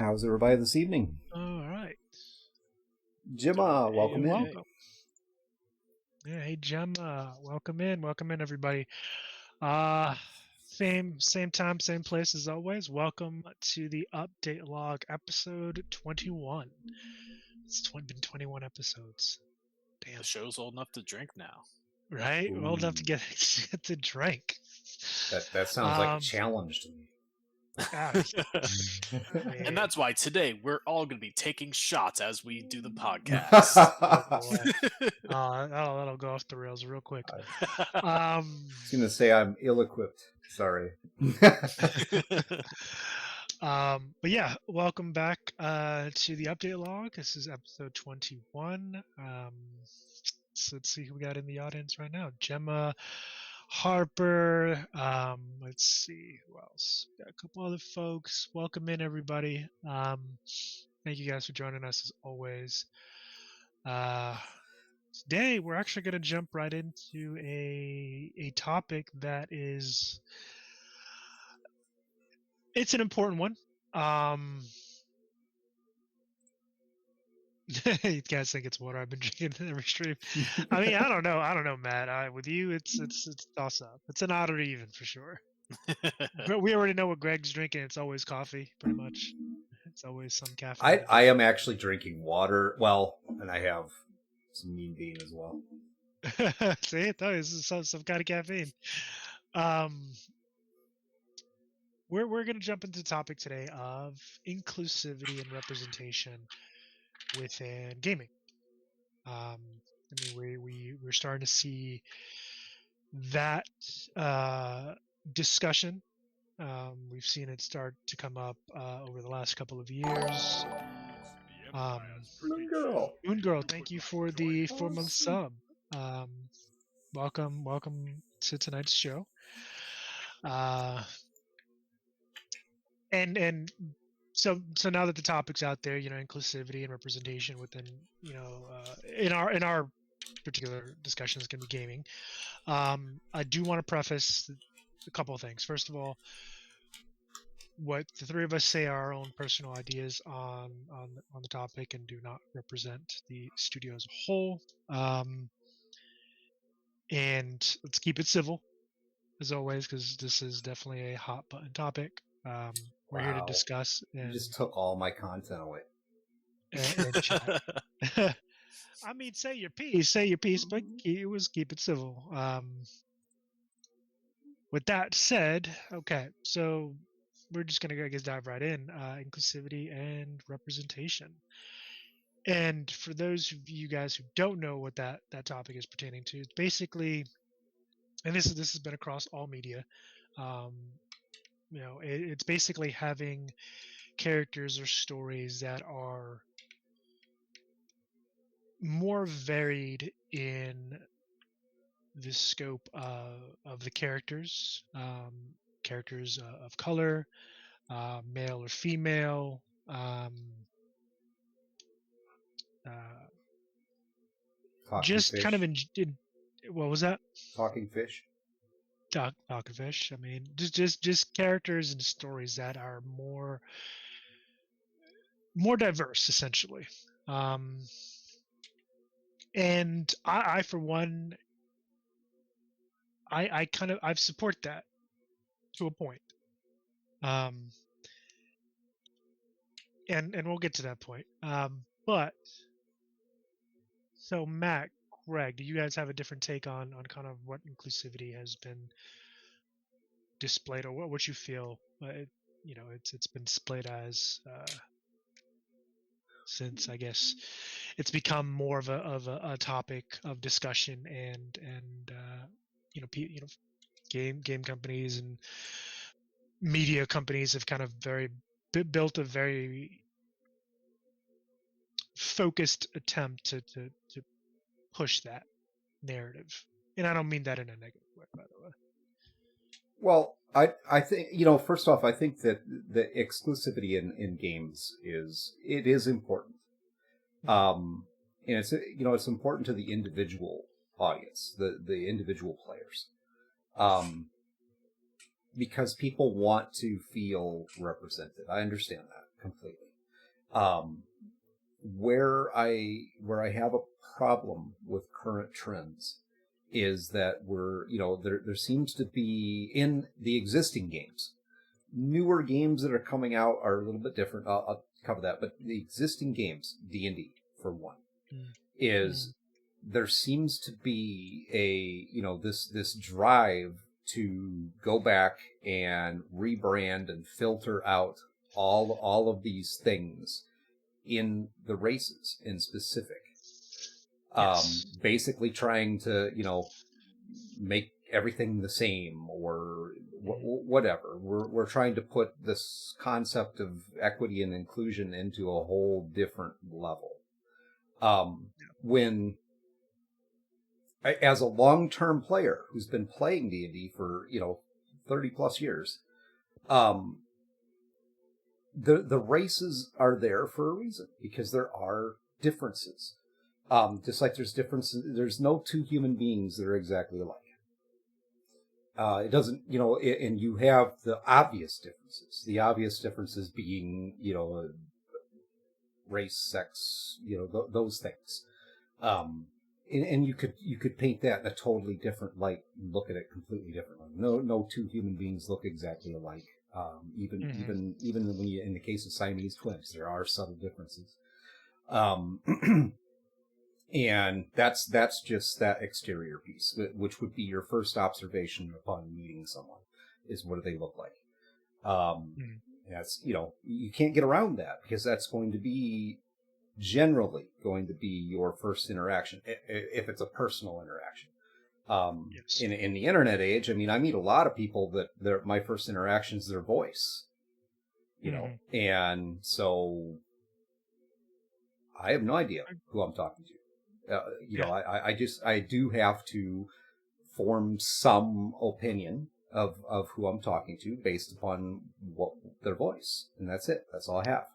How's everybody this evening? All right. Gemma, Hey, welcome in. welcome. Yeah, hey Gemma, welcome in, everybody. Uh, same time, same place as always. Welcome to the update log, episode 21. Been 21 episodes. The Damn, show's old enough to drink now. right? We're old enough to Ooh, get to drink. that sounds like a Um, challenge to me. ah, I And mean, that's why today we're all going to be taking shots as we do the podcast. oh boy, that'll go off the rails real quick. I Um. was going to say I'm ill-equipped. Sorry. But yeah, welcome back to the update log. This is episode 21. So let's see who we got in the audience right now. Gemma, Harper. Let's see who else. Got a couple other folks. Welcome in, everybody. Thank you guys for joining us as always. Today we're actually going to jump right into a topic that is it's an important one. You guys think it's water? I've been drinking every stream. I mean, I don't know, Matt. With you, it's toss up. It's an odd or even for sure. But we already know what Greg's drinking. It's always coffee, pretty much. It's always some caffeine. I am actually drinking water. Well, and I have some Mean Bean as well. See, it is some kind of caffeine. We're gonna jump into the topic today of inclusivity and representation within gaming. I mean, we're starting to see that discussion. We've seen it start to come up over the last couple of years. Moon Girl. Moon Girl, thank you for the 4-month sub. Welcome to tonight's show. And so now that the topic's out there, inclusivity and representation within, in our particular discussion is going to be gaming. I do want to preface a couple of things. First of all, what the three of us say are our own personal ideas on the topic and do not represent the studio as a whole. And let's keep it civil, as always, because this is definitely a hot button topic. We're here to Wow. discuss. And, You just took all my content away. and chat. I mean, say your piece, but keep it civil. With that said, okay, so we're just gonna, I guess, dive right in. Inclusivity and representation. And for those of you guys who don't know what that topic is pertaining to, it's basically, and this has been across all media. It's basically having characters or stories that are more varied in the scope of the characters, characters of color, male or female, just fish. kind of in what was that? Talking fish. Talking fish. I mean, just characters and stories that are more diverse, essentially. And I for one, I support that to a point. And we'll get to that point. But so Matt, Greg, do you guys have a different take on kind of what inclusivity has been displayed, or what you feel it's been displayed as since, I guess, it's become more of a topic of discussion and game companies and media companies have kind of built a very focused attempt to push that narrative, and I don't mean that in a negative way, by the way. Well, I think, first off, I think that the exclusivity in games is important. And it's important to the individual audience, the individual players. Because people want to feel represented. I understand that completely. Um, where I have a problem with current trends is that there seems to be in the existing games, newer games that are coming out are a little bit different. I'll cover that, but the existing games, D&D for one, Mm. is there seems to be this drive to go back and rebrand and filter out all of these things in the races in specific. Yes. Basically trying to make everything the same or whatever. We're trying to put this concept of equity and inclusion into a whole different level. When as a long-term player who's been playing D&D for 30 plus years, the races are there for a reason because there are differences. Just like there's differences, there's no two human beings that are exactly alike. It doesn't, and you have the obvious differences. The obvious differences being, race, sex, those things. And you could paint that in a totally different light and look at it completely differently. No two human beings look exactly alike. Even when in the case of Siamese twins, there are subtle differences. And that's just that exterior piece, which would be your first observation upon meeting someone, is what do they look like? That's, you can't get around that because that's going to be generally going to be your first interaction if it's a personal interaction. Yes. In the internet age, I mean, I meet a lot of people that my first interaction is their voice, and so I have no idea who I'm talking to. I do have to form some opinion of who I'm talking to based upon their voice, and that's it. That's all I have.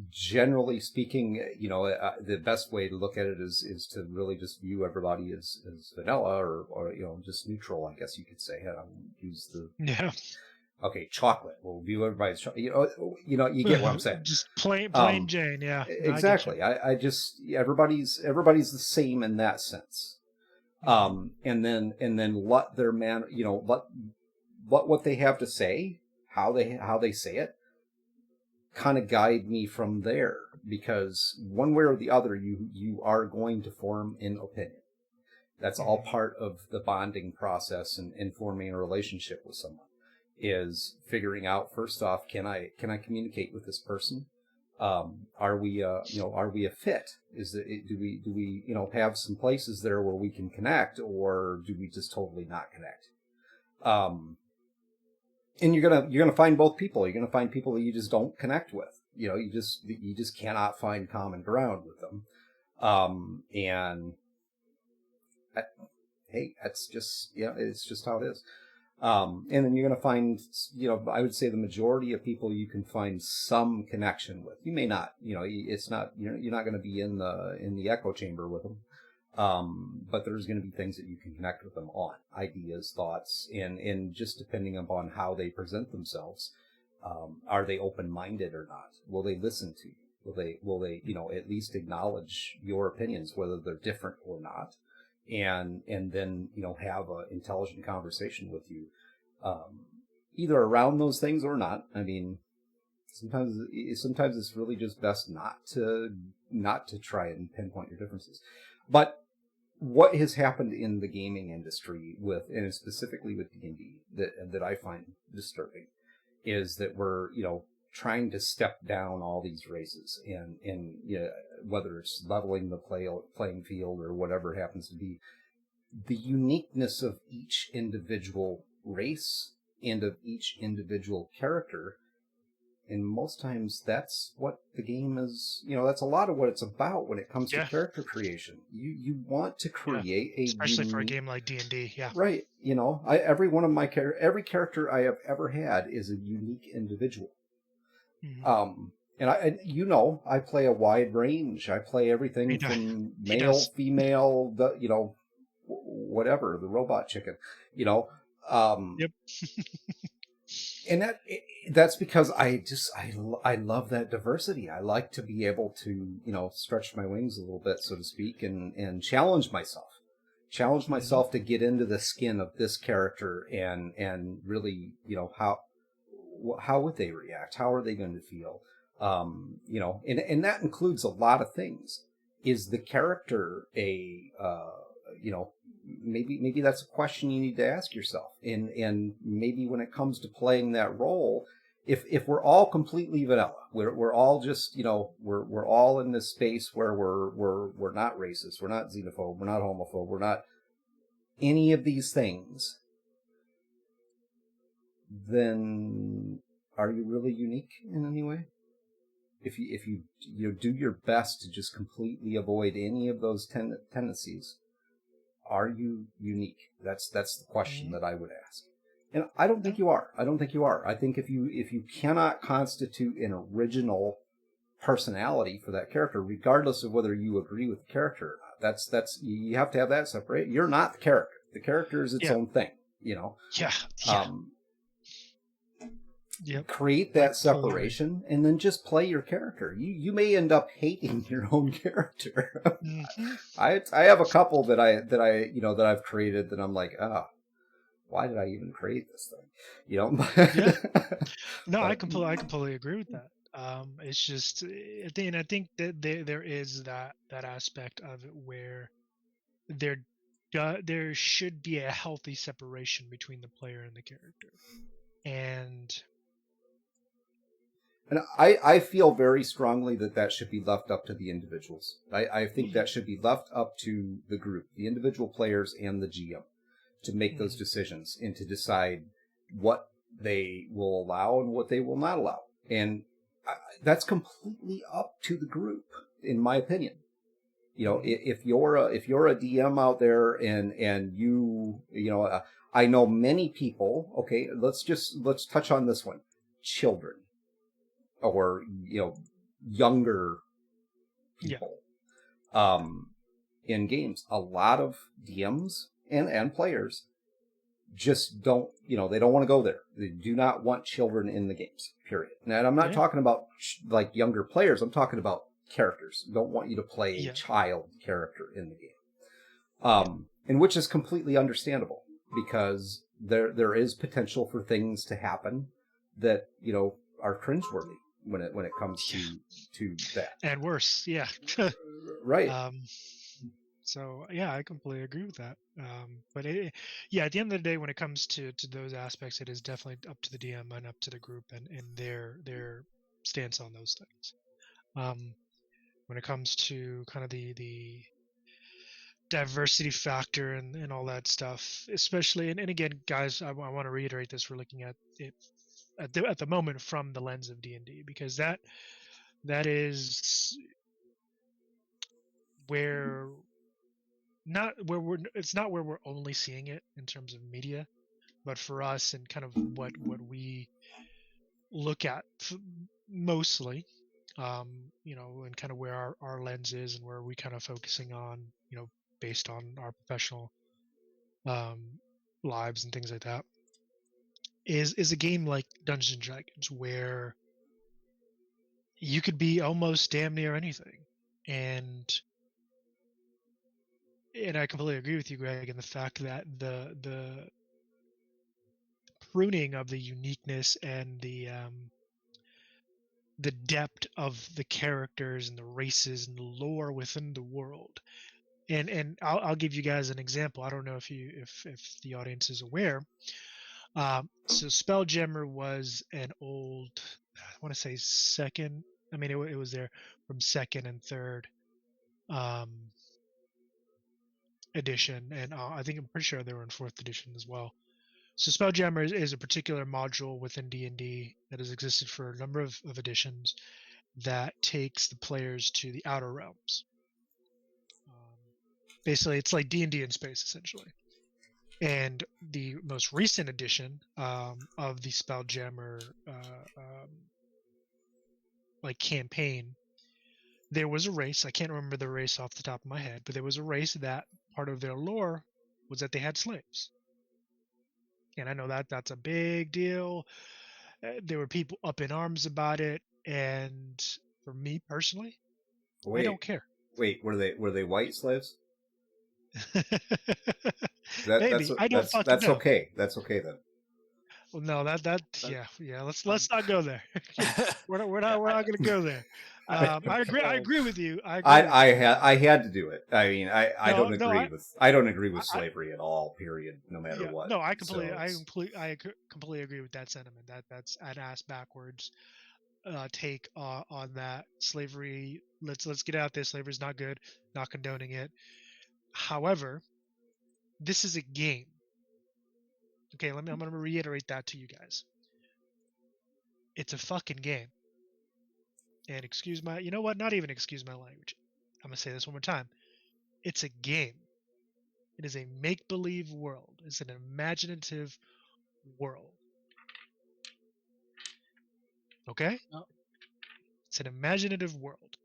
Generally speaking, the best way to look at it is to really just view everybody as vanilla or just neutral, I guess you could say. I don't use the okay, chocolate. We'll view everybody as you get what I'm saying. Just plain Jane, yeah. No, exactly. I just everybody's the same in that sense. And then let their let what they have to say, how they say it, kind of guide me from there, because one way or the other you are going to form an opinion. That's all part of the bonding process and forming a relationship with someone, is figuring out, first off, can I communicate with this person? Are we a fit? Do we have some places there where we can connect, or do we just totally not connect? And you're gonna find both people. You're gonna find people that you just don't connect with. You just cannot find common ground with them. Hey, that's just it's just how it is. And then you're gonna find, I would say the majority of people you can find some connection with. You may not, it's not, you're not gonna be in the echo chamber with them. But there's going to be things that you can connect with them on, ideas, thoughts, and just depending upon how they present themselves. Are they open-minded or not? Will they listen to you? Will they at least acknowledge your opinions, whether they're different or not, and then have an intelligent conversation with you, either around those things or not. I mean, sometimes it's really just best not to try and pinpoint your differences. But what has happened in the gaming industry and specifically with D&D that I find disturbing is that we're, trying to step down all these races and whether it's leveling the playing field or whatever it happens to be, the uniqueness of each individual race and of each individual character. And most times that's what the game is, that's a lot of what it's about when it comes to character creation. You want to create especially for a game like D&D, yeah. Right. Every one of every character I have ever had is a unique individual. Mm-hmm. And I play a wide range. I play everything from male, female, whatever, the robot chicken, Yep. And that's because I love that diversity. I like to be able to, stretch my wings a little bit, so to speak, and challenge Mhm. myself to get into the skin of this character and really, how would they react? How are they going to feel? And that includes a lot of things. Is the character you know, maybe that's a question you need to ask yourself. And maybe when it comes to playing that role, if we're all completely vanilla, we're all just, we're all in this space where we're not racist, we're not xenophobe, we're not homophobe, we're not any of these things, then are you really unique in any way? If you do your best to just completely avoid any of those tendencies, are you unique? That's the question Mhm. that I would ask. And I don't think No. you are. I don't think you are. I think if you cannot constitute an original personality for that character, regardless of whether you agree with the character or not, that's you have to have that separate. You're not the character. The character is its Yeah. own thing. You know. Yeah. Yeah. Um, Yep. Create I that completely agree. separation and then just play your character. You may end up hating your own character. Hmm. I have a couple that I've created that I'm like, why did I even create this thing? Yeah. No, But I completely agree with that. It's just, I think that there is that aspect of it where there there should be a healthy separation between the player and the character. And and I feel very strongly that should be left up to the individuals. I think Mhm. that should be left up to the group, the individual players and the GM, to make those Mhm. decisions and to decide what they will allow and what they will not allow. And that's completely up to the group, in my opinion. Mhm. If you're a DM out there and I know many people. Okay, let's touch on this one. Children or younger Yeah. people um, in games. A lot of DMs and players just don't, they don't want to go there. They do not want children in the games, period. And I'm not Yeah. talking about like younger players. I'm talking about characters. Don't want you to play a Yeah. child character in the game. Yeah. And which is completely understandable because there is potential for things to happen that, are cringeworthy when it comes Yeah. to that. And worse. Yeah. Right. um So yeah, I completely agree with that. But yeah, at the end of the day, when it comes to those aspects, it is definitely up to the DM and up to the group and their stance on those things. When it comes to kind of the diversity factor and all that stuff, especially and again, guys, I want to reiterate this: we're looking at it at the moment from the lens of D&D because that is where not where we're it's not where we're only seeing it in terms of media, but for us and kind of what we look at mostly, and kind of where our lens is and where we kind of focusing on, based on our professional um, lives and things like that, is a game like Dungeons and Dragons where you could be almost damn near anything, and I completely agree with you, Greg, in the fact that the pruning of the uniqueness and the depth of the characters and the races and the lore within the world. And I'll give you guys an example. I don't know if the audience is aware. So Spelljammer was an old, I want to say second. I mean, it was there from second and third um, edition, and I think I'm pretty sure they were in fourth edition as well. So Spelljammer is a particular module within D&D that has existed for a number of editions that takes the players to the outer realms. Basically, it's like D&D in space, essentially. And the most recent edition of the Spelljammer like campaign, there was a race. I can't remember the race off the top of my head, but there was a race that part of their lore was that they had slaves. And I know that that's a big deal. There were people up in arms about it, and for me personally, I Wait, don't care. were they white slaves? That Maybe I don't fucking that's know. okay. That's okay then. Well, no, that But, yeah. Let's um, not go there. yeah, We're not gonna go there. I I feel agree with you. I agree with you. I had to do it. I mean, I No, don't no, agree with I don't agree with I slavery at all. Period. No matter yeah, what. no, So it's completely agree with that sentiment. That's an ass backwards take on that slavery. Let's get out there. Slavery's not good. Not condoning it. However, this is a game. Okay, I'm gonna reiterate that to you guys. It's a fucking game. And excuse my, you know what? Not even excuse my language. I'm gonna say this one more time. It's a game. It is a make-believe world. It's an imaginative world. Okay? No. It's an imaginative world.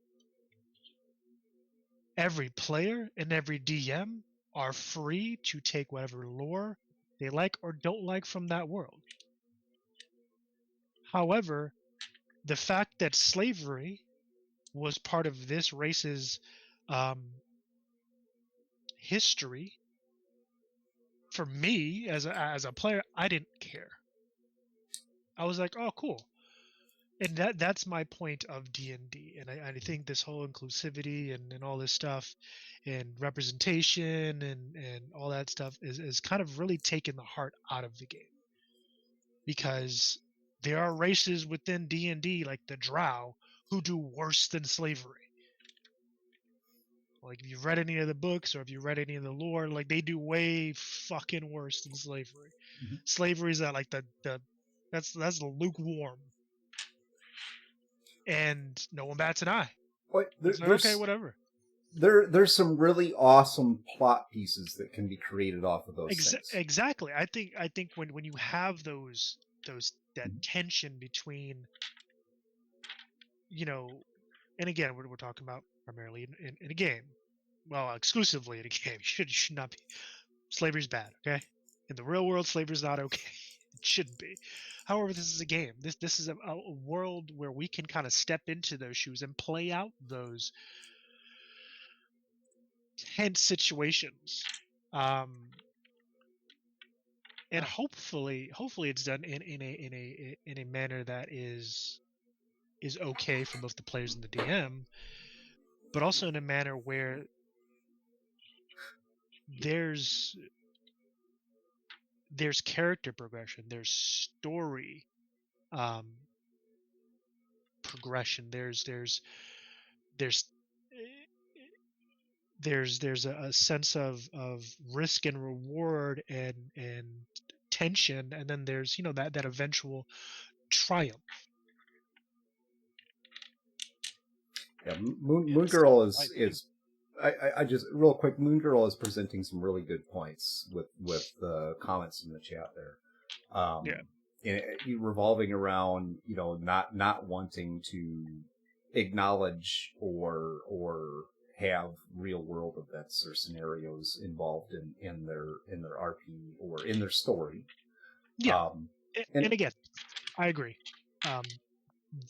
Every player and every DM are free to take whatever lore they like or don't like from that world. However, the fact that slavery was part of this race's history, for me as a player, I didn't care. I was like, oh, cool. And that's my point of D&D. And I think this whole inclusivity and all this stuff and representation and all that stuff is kind of really taking the heart out of the game. Because there are races within D&D like the Drow who do worse than slavery. Like if you've read any of the books or if you read any of the lore, like they do way fucking worse than slavery. Mhm. Slavery is like the that's the lukewarm. And no one bats an eye. what It's like, okay, whatever. there's some really awesome plot pieces that can be created off of those things. Exactly. I think when you have those that tension between, and again we're talking about primarily in a game, well, exclusively in a game. You should not be. Slavery's bad. Okay, in the real world, slavery's not okay. It shouldn't be. However, this is a game. This is a world where we can kind of step into those shoes and play out those tense situations. And hopefully it's done in a manner that is okay for both the players and the DM, but also in a manner where there's character progression, there's story progression, there's a sense of risk and reward and tension, and then there's that eventual triumph. Yeah, Moon Girl is I just real quick. Moon Girl is presenting some really good points with the comments in the chat there. Yeah. And revolving around not wanting to acknowledge or have real world events or scenarios involved in their RP or in their story. Yeah. And again, I agree.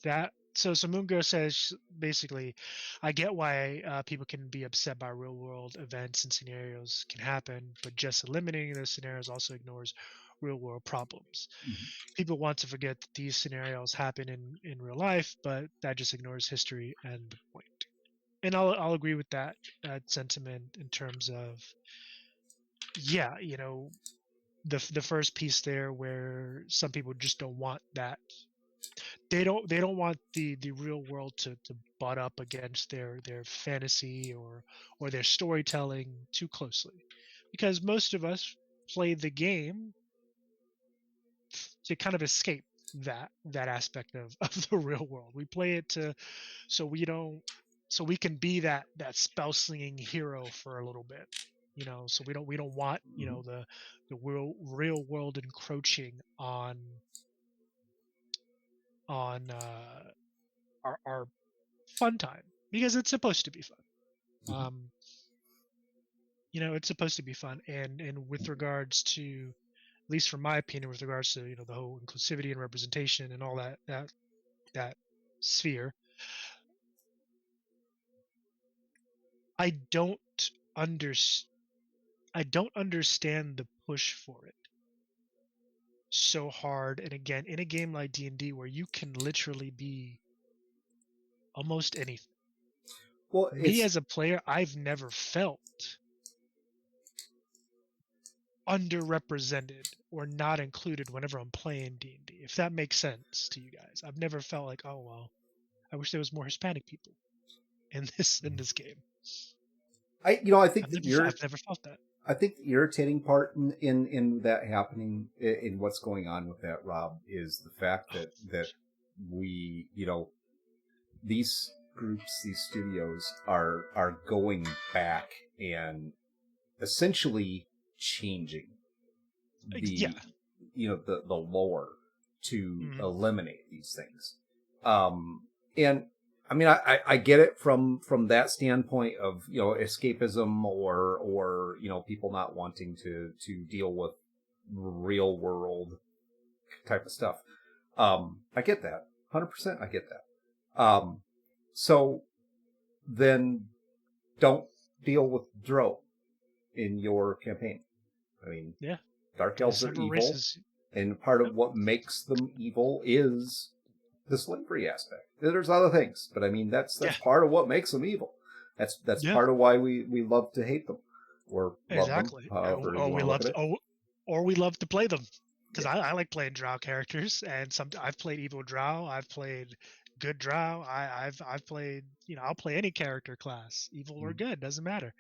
That so Moon Girl says basically, I get why people can be upset by real world events and scenarios can happen, but just eliminating those scenarios also ignores real world problems. Mm-hmm. People want to forget that these scenarios happen in real life, but that just ignores history and the point. And I'll agree with that sentiment in terms of, yeah, the first piece there where some people just don't want that. They don't want the real world to butt up against their fantasy or their storytelling too closely, because most of us play the game to kind of escape that aspect of the real world. We play it so we can be that spell slinging hero for a little bit, so we don't want the real world encroaching on our fun time, because it's supposed to be fun. It's supposed to be fun. And with regards to least from my opinion, with regards to the whole inclusivity and representation and all that sphere. I don't understand the push for it so hard. And again, in a game like D&D, where you can literally be almost anything. Well, Me as a player, I've never felt underrepresented or not included whenever I'm playing D&D. If that makes sense to you guys, I've never felt like, oh well, I wish there was more Hispanic people in this game. I think I've never felt that. I think the irritating part in that happening, in what's going on with that, Rob, is the fact that we, these groups, these studios are going back and essentially changing the the lore to eliminate these things. And I mean, I get it from that standpoint of escapism or people not wanting to deal with real world type of stuff. I get that 100%. I get that. So then don't deal with Drow in your campaign. I mean, Dark Elves are evil, races. And part of what makes them evil is the slavery aspect. There's other things, but I mean that's part of what makes them evil. That's part of why we love to hate them or love them. Or we love to play them, because I like playing Drow characters, and I've played evil Drow, I've played good Drow, I've played I'll play any character class, evil or good, doesn't matter.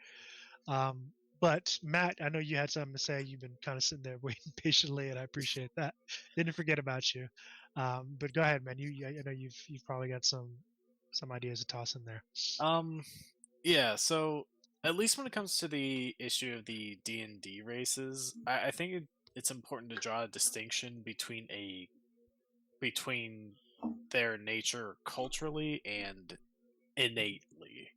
But Matt, I know you had something to say. You've been kind of sitting there waiting patiently, and I appreciate that. Didn't forget about you. But go ahead, man. I know you've probably got some ideas to toss in there. Yeah. So at least when it comes to the issue of the D&D races, I think it's important to draw a distinction between their nature culturally and innately,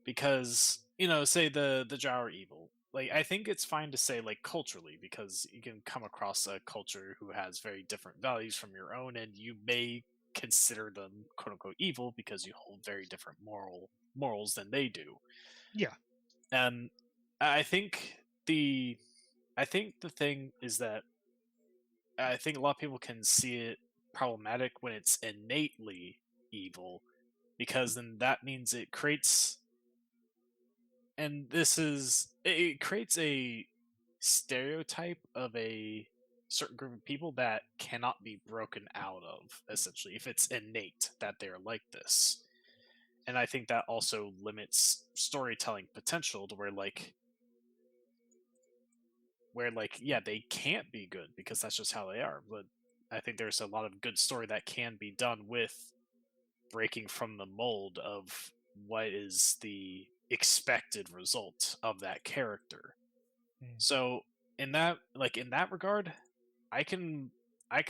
because say the Drow are evil. Like, I think it's fine to say like culturally, because you can come across a culture who has very different values from your own, and you may consider them quote unquote evil because you hold very different morals than they do. Yeah. And I think the thing is that I think a lot of people can see it problematic when it's innately evil, because then that means it creates a stereotype of a certain group of people that cannot be broken out of, essentially, if it's innate that they're like this. And I think that also limits storytelling potential to where they can't be good because that's just how they are. But I think there's a lot of good story that can be done with breaking from the mold of what is the expected result of that character. So in that regard, I can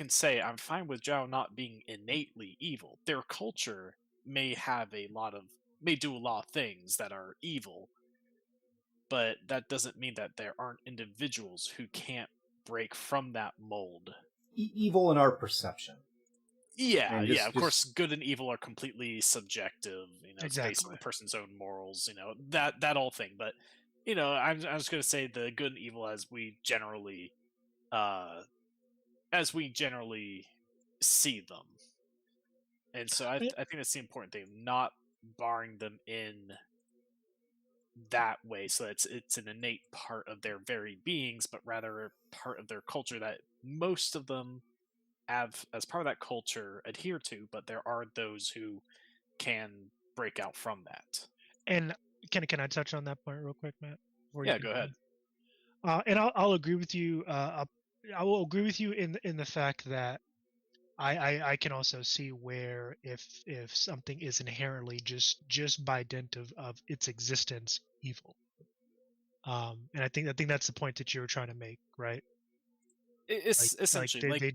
say I'm fine with Zhao not being innately evil. Their culture may do a lot of things that are evil, but that doesn't mean that there aren't individuals who can't break from that mold. Evil in our perception. Yeah, of course, good and evil are completely subjective. It's based on the person's own morals. That whole thing. But I'm just going to say the good and evil as we generally see them. And so I think that's the important thing, not barring them in that way, so it's an innate part of their very beings, but rather a part of their culture that most of them have, as part of that culture, adhere to, but there are those who can break out from that. And can I touch on that point real quick, Matt? Yeah, go ahead. And I'll agree with you. I will agree with you in the fact that I can also see where if something is inherently just by dint of its existence evil. And I think that's the point that you were trying to make, right? It's essentially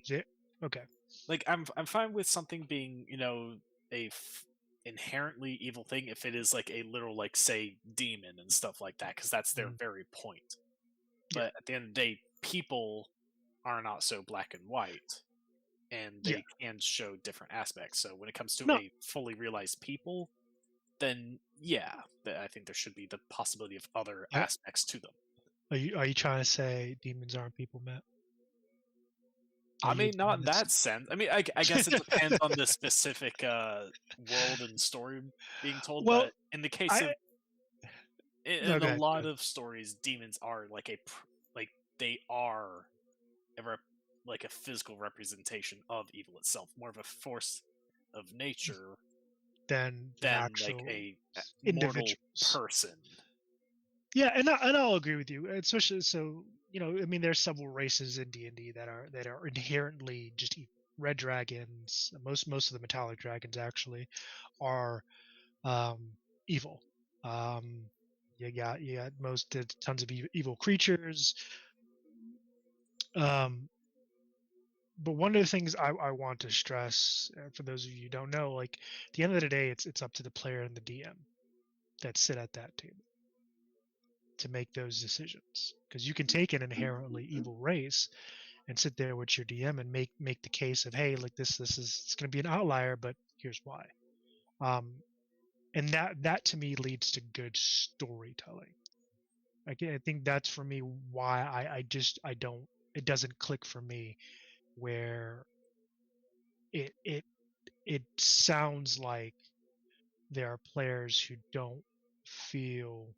okay. Like I'm fine with something being inherently evil thing if it is like a literal say demon and stuff like that, because that's their very point. But at the end of the day, people are not so black and white, and Yeah. they can show different aspects. So when it comes to No. a fully realized people, then yeah, I think there should be the possibility of other I- aspects to them. Are you trying to say demons aren't people, Matt? I mean, not in that sense. I mean, I guess it depends on the specific world and story being told. Well, but in the case of in No, go a ahead, lot go ahead. of stories, demons are like they are like a physical representation of evil itself, more of a force of nature Than than actual like a mortal individuals. person. Yeah, and I'll agree with you, especially so. I mean, there's several races in D&D that are inherently just evil. Red dragons, most of the metallic dragons actually are evil. You got tons of evil creatures. But one of the things I want to stress, for those of you who don't know, like at the end of the day, it's up to the player and the DM that sit at that table to make those decisions. Because you can take an inherently evil race and sit there with your DM and make the case of, hey, like this is it's going to be an outlier, but here's why. And that to me leads to good storytelling. I think that's for me why I don't, it doesn't click for me, where it sounds like there are players who don't feel.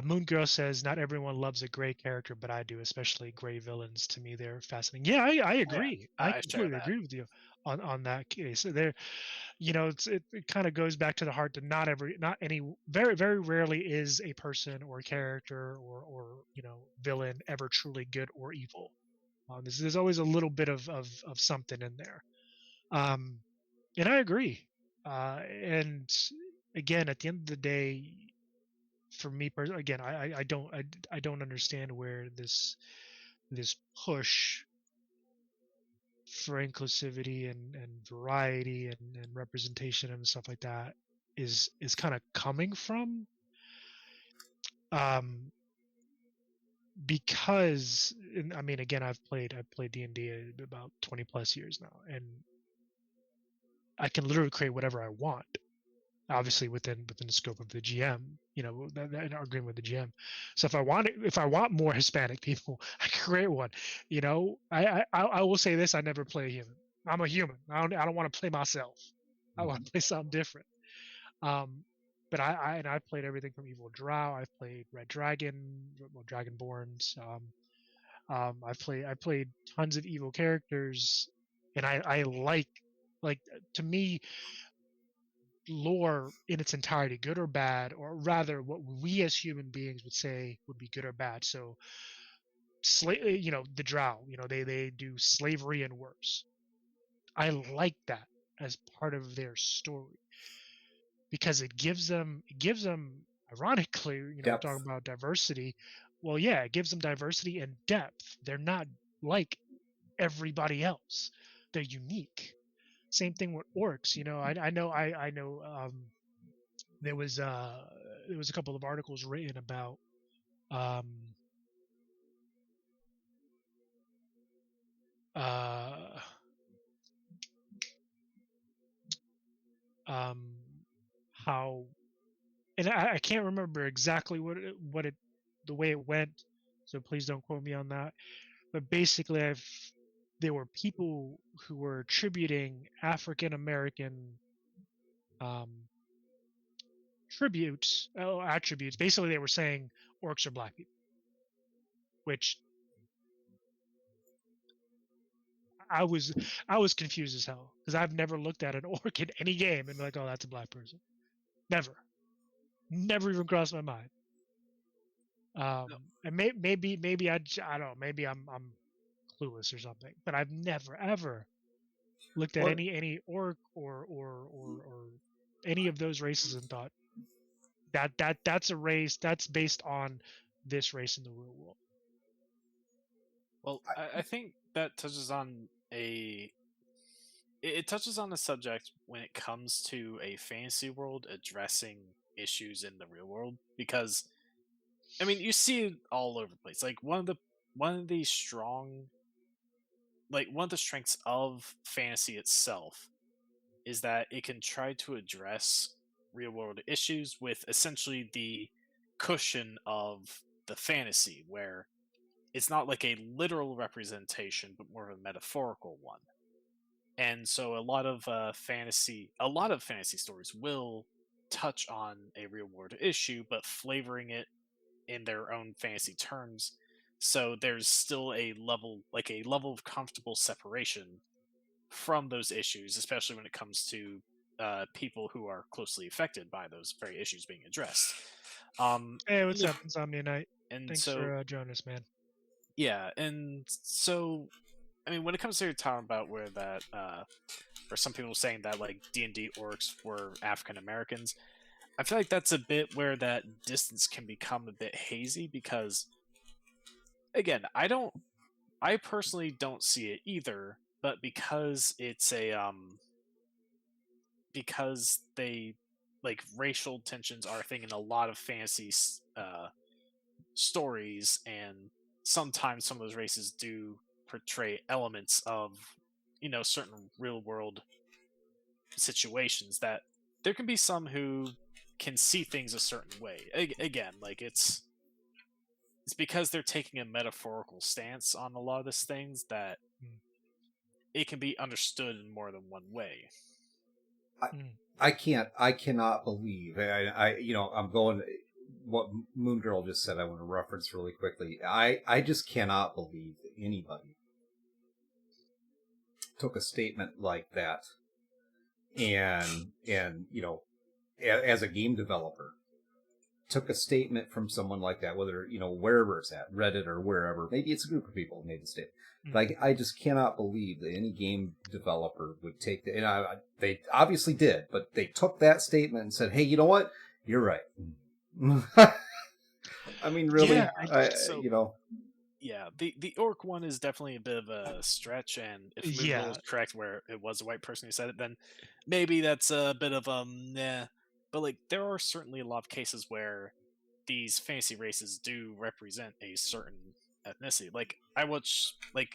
Moon Girl says, "Not everyone loves a gray character, but I do, especially gray villains. To me, they're fascinating." Yeah, I agree. I I share completely that. agree with you on that case. There, it kind of goes back to the heart that not any, very very rarely is a person or character or villain ever truly good or evil. There's always a little bit of something in there. And I agree. And again, at the end of the day, for me personally, again, I don't understand where this push for inclusivity and variety and representation and stuff like that is kind of coming from. Because I mean, again, I've played D&D about 20 plus years now, and I can literally create whatever I want, obviously within the scope of the GM, that agreement with the GM. So if I want more Hispanic people, I can create one. I will say this: I never play a human. I'm a human. I don't want to play myself. I want to play something different. But I've played everything from Evil Drow. I've played Red Dragon, Dragonborns. I played tons of evil characters, and I like to me, lore in its entirety, good or bad, or rather what we as human beings would say would be good or bad. So the Drow, they do slavery and worse. I like that as part of their story, because it gives them ironically, we're talking about diversity. Well, yeah, it gives them diversity and depth. They're not like everybody else. They're unique. Same thing with orcs. I know there was a couple of articles written about how, and I can't remember exactly the way it went, so please don't quote me on that. But basically, there were people who were attributing African American attributes. Basically, they were saying orcs are black people, which I was confused as hell, because I've never looked at an orc in any game and be like, oh, that's a black person. Never even crossed my mind. And maybe I don't know, maybe I'm clueless or something, but I've never ever looked at any orc or any of those races and thought that's a race that's based on this race in the real world. Well, I think that touches on it touches on a subject when it comes to a fantasy world addressing issues in the real world, because I mean, you see it all over the place. Like one of the strengths of fantasy itself is that it can try to address real world issues with essentially the cushion of the fantasy, where it's not like a literal representation, but more of a metaphorical one. And so a lot of fantasy stories will touch on a real world issue, but flavoring it in their own fantasy terms. So there's still a level of comfortable separation from those issues, especially when it comes to people who are closely affected by those very issues being addressed. Hey, what's up, Insomnia Night? And Thanks so, for joining us, man. yeah, and so, I mean, when it comes to talking about or some people saying that like D&D orcs were African Americans, I feel like that's a bit where that distance can become a bit hazy because, again, I personally don't see it either, but because they like racial tensions are a thing in a lot of fantasy stories, and sometimes some of those races do portray elements of certain real world situations that there can be some who can see things a certain way. Again, like it's because they're taking a metaphorical stance on a lot of these things that it can be understood in more than one way. I cannot believe I'm going what Moon Girl just said. I want to reference really quickly. I just cannot believe that anybody took a statement like that and as a game developer took a statement from someone like that, whether wherever it's at, Reddit or wherever. Maybe it's a group of people who made the statement. Like, I just cannot believe that any game developer would take that. And they obviously did, but they took that statement and said, "Hey, you know what? You're right." I mean, really, Yeah, Yeah, the orc one is definitely a bit of a stretch, and if Moonville is correct, where it was a white person who said it, then maybe that's a bit of nah. But like, there are certainly a lot of cases where these fantasy races do represent a certain ethnicity. Like I watched an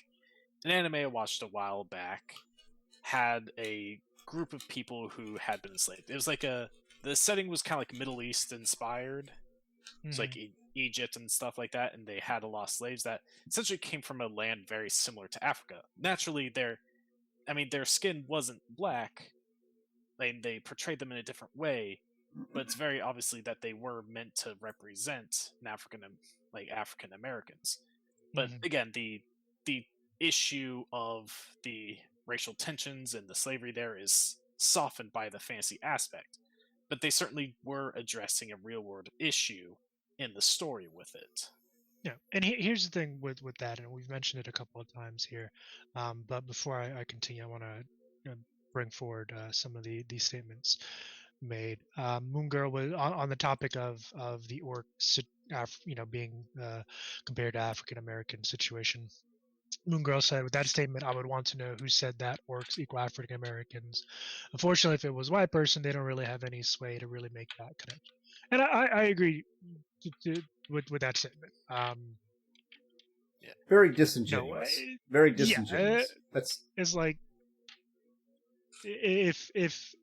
anime I watched a while back had a group of people who had been enslaved. It was like the setting was kind of like Middle East inspired. It's like Egypt and stuff like that, and they had a lot of slaves that essentially came from a land very similar to Africa. Naturally, their skin wasn't black. They portrayed them in a different way, but it's very obviously that they were meant to represent African Americans. But again, the issue of the racial tensions and the slavery there is softened by the fantasy aspect. But they certainly were addressing a real world issue in the story with it. Yeah, and here's the thing with that, and we've mentioned it a couple of times here. But before I continue, I want to bring forward some of these statements made. Moon Girl was on the topic of the orcs, being compared to African American situation. Moon Girl said, with that statement, I would want to know who said that orcs equal African Americans. Unfortunately, if it was a white person, they don't really have any sway to really make that connection. And I agree with that statement. Very disingenuous. Very disingenuous. It's like if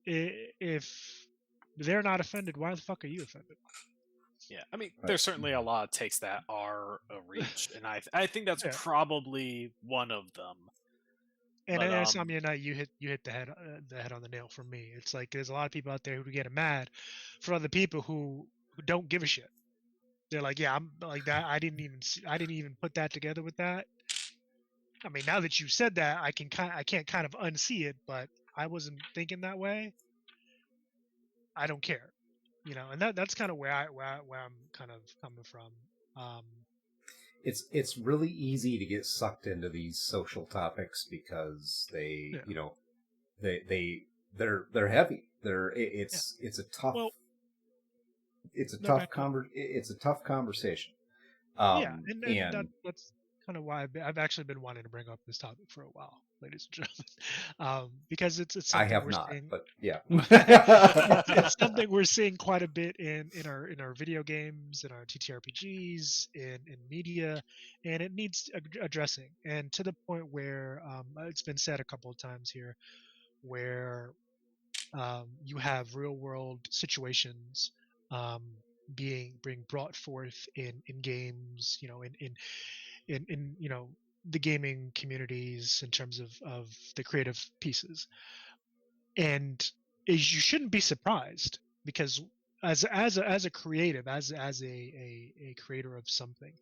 they're not offended, why the fuck are you offended? Yeah, I mean, there's certainly a lot of takes that are a reach, and I think that's probably one of them. And Insomnia Night, you hit the head on the nail for me. It's like there's a lot of people out there who get mad for other people who don't give a shit. They're like, yeah, I'm like that. I didn't even put that together with that. I mean, now that you said that, I can't kind of unsee it, but I wasn't thinking that way. I don't care, and that's kind of where I'm kind of coming from. It's really easy to get sucked into these social topics because they're heavy. It's a tough. Well, it's a tough conversation. And that's kind kind of why I've actually been wanting to bring up this topic for a while, ladies and gentlemen, because it's I something have we're not, seeing. but yeah. It's something we're seeing quite a bit in our video games, in our TTRPGs, in media, and it needs addressing. And to the point where it's been said a couple of times here, where you have real world situations um, being brought forth in games, in the gaming communities in terms of the creative pieces. And you shouldn't be surprised, because as a creative, as a creator of something,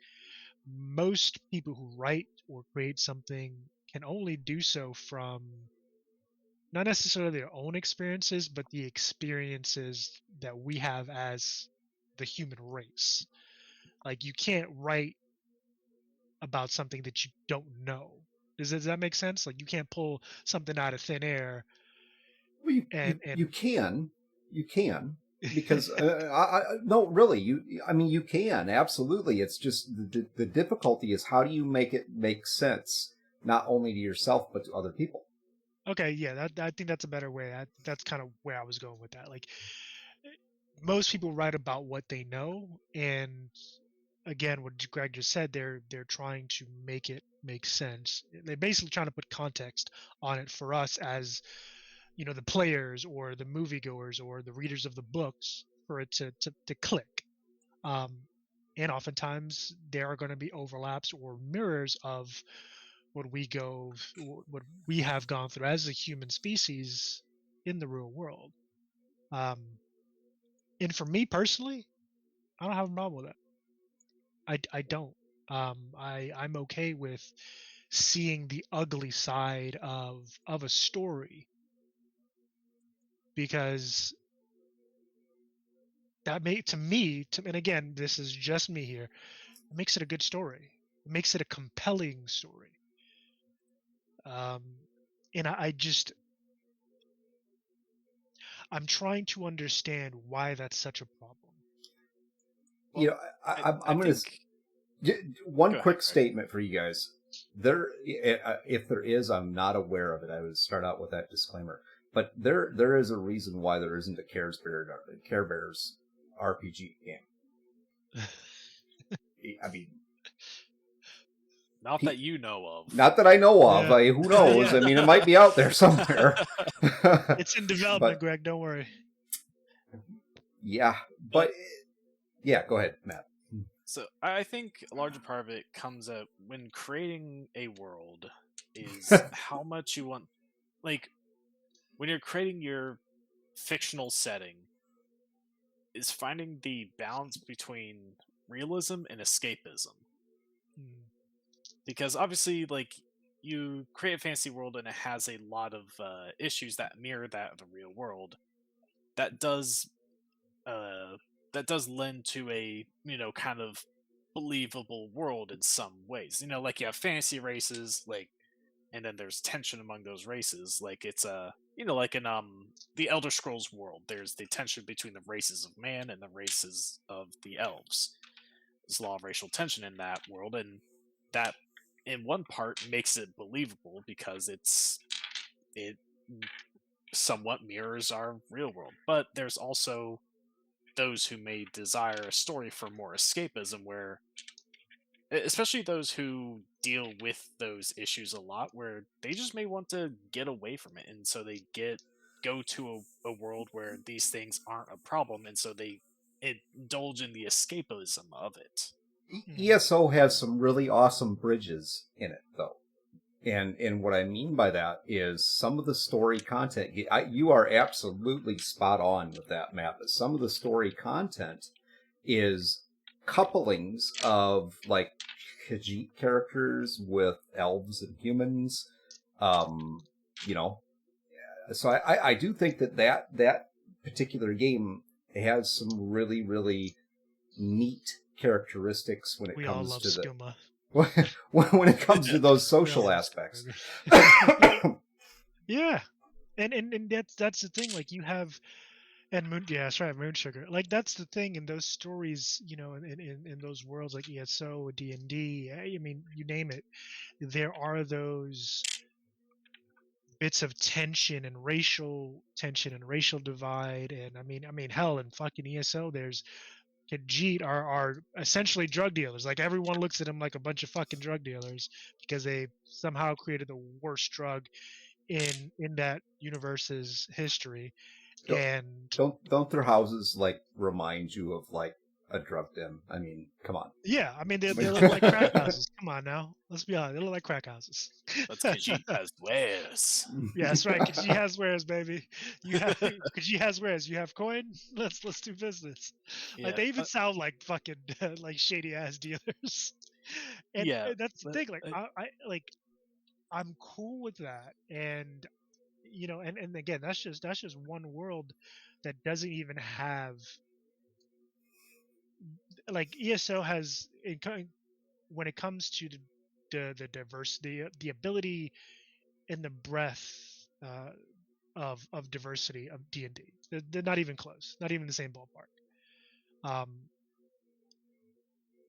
most people who write or create something can only do so from not necessarily their own experiences, but the experiences that we have as the human race. Like, you can't write about something that you don't know. Does that make sense? Like, you can't pull something out of thin air Well, you can, because no, really, you can absolutely. It's just the difficulty is, how do you make it make sense, not only to yourself but to other people. Okay, yeah, I think that's a better way. That's kind of where I was going with that. Like, most people write about what they know, and again, what Greg just said, they're trying to make it make sense. They're basically trying to put context on it for us as the players or the moviegoers or the readers of the books, for it to click. And oftentimes there are going to be overlaps or mirrors of what we have gone through as a human species in the real world. And for me personally, I don't have a problem with that. I don't. I'm okay with seeing the ugly side of a story, because that and again, this is just me here, it makes it a good story. It makes it a compelling story. And I'm trying to understand why that's such a problem. Well, I'm going to one quick statement for you guys. If there is, I'm not aware of it. I would start out with that disclaimer. But there is a reason why there isn't a Care Bears RPG game. I mean, not that you know of. Not that I know of. Yeah. Who knows? I mean, it might be out there somewhere. It's in development, Greg. Don't worry. Yeah, but yeah, go ahead, Matt. So I think a larger part of it comes out when creating a world is how much you want. Like, when you're creating your fictional setting, is finding the balance between realism and escapism. Because obviously, like, you create a fantasy world and it has a lot of issues that mirror that of the real world. That does lend to a kind of believable world in some ways. Like, you have fantasy races, like, and then there's tension among those races. Like, it's like in the Elder Scrolls world, there's the tension between the races of man and the races of the elves. There's a lot of racial tension in that world, and that in one part makes it believable because it somewhat mirrors our real world. But there's also those who may desire a story for more escapism, where especially those who deal with those issues a lot, where they just may want to get away from it, and so they go to a world where these things aren't a problem, and so they indulge in the escapism of it. ESO has some really awesome bridges in it, though. And what I mean by that is some of the story content, you are absolutely spot on with that, Matt, but some of the story content is couplings of, like, Khajiit characters with elves and humans. So I do think that particular game has some really, really neat characteristics when it comes to skooma. When it comes to those social aspects. Yeah. And that's the thing. Like, you have And Moon, yeah, that's right, Moon Sugar. Like that's the thing in those stories, in those worlds like ESO, D&D. I mean, you name it. There are those bits of tension and racial tension and racial divide. And I mean, hell, in fucking ESO, there's Khajiit are essentially drug dealers. Like everyone looks at them like a bunch of fucking drug dealers because they somehow created the worst drug in that universe's history. Don't And don't their houses like remind you of like a drug den? I mean, come on. yeah, I mean they look like crack houses. Come on now, let's be honest. They look like crack houses. That's Khajiit has wares. Yeah, that's right. Khajiit has wares, baby. You have Khajiit has wares. You have coin. Let's do business. Like Yeah, they even sound like fucking like shady ass dealers. And, yeah, and that's the but thing. Like I like I'm cool with that. And and again, that's just one world that doesn't even have like ESO has when it comes to the diversity, the ability and the breadth of diversity of D&D. They're not even close, not even the same ballpark. Um,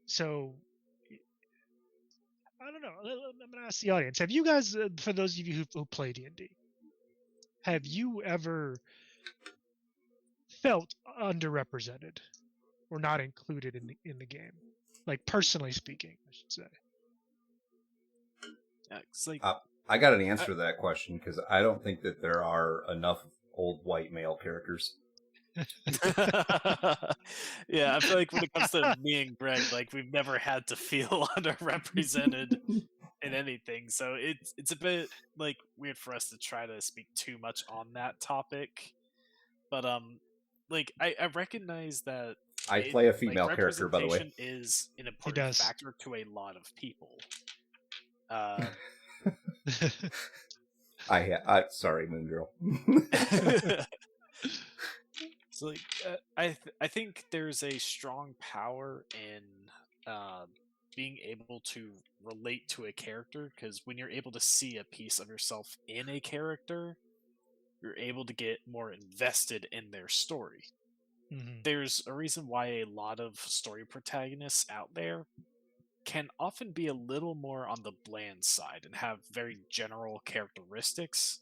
so I don't know. I'm gonna ask the audience: have you guys, for those of you who play D&D, have you ever felt underrepresented or not included in the game? Like personally speaking, I should say. yeah, it's like I got an answer to that question because I don't think that there are enough old white male characters. yeah, I feel like when it comes to me and Greg, like we've never had to feel underrepresented in anything, so it's a bit like weird for us to try to speak too much on that topic. But like I recognize that I play a like female character, by the way. representation is an He important does. factor to a lot of people. Uh, Sorry, Moon Girl. so like I think there's a strong power in being able to relate to a character, because when you're able to see a piece of yourself in a character, you're able to get more invested in their story. Mhm. There's a reason why a lot of story protagonists out there can often be a little more on the bland side and have very general characteristics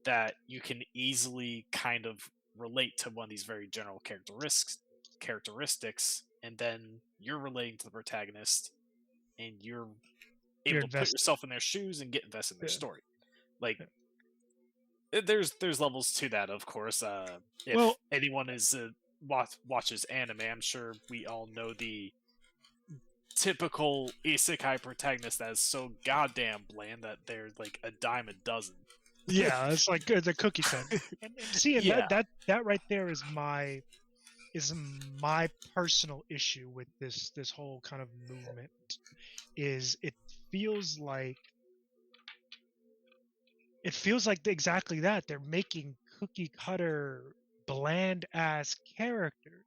that you can easily kind of relate to one of these very general characteristics, and then you're relating to the protagonist and you're You're able to put invested. yourself in their shoes and get invested in their Yeah. story. Like Yeah. there's levels to that, of course. If Well, anyone is watches anime, I'm sure we all know the typical isekai protagonist that is so goddamn bland that they're like a dime a dozen. yeah, it's like the cookie cut. And see, and Yeah. that right there is my personal issue with this whole kind of movement. Is it feels like exactly that they're making cookie cutter bland ass characters,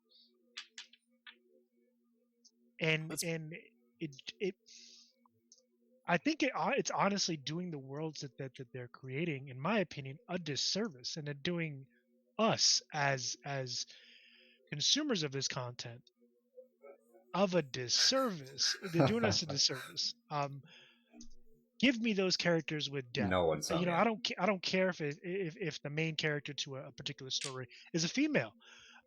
and That's- it I think it's honestly doing the worlds that they're creating, in my opinion, a disservice, and they're doing us as consumers of this content of a disservice. They're doing us a disservice. Give me those characters with depth. No one's on I don't care if the main character to a particular story is a female.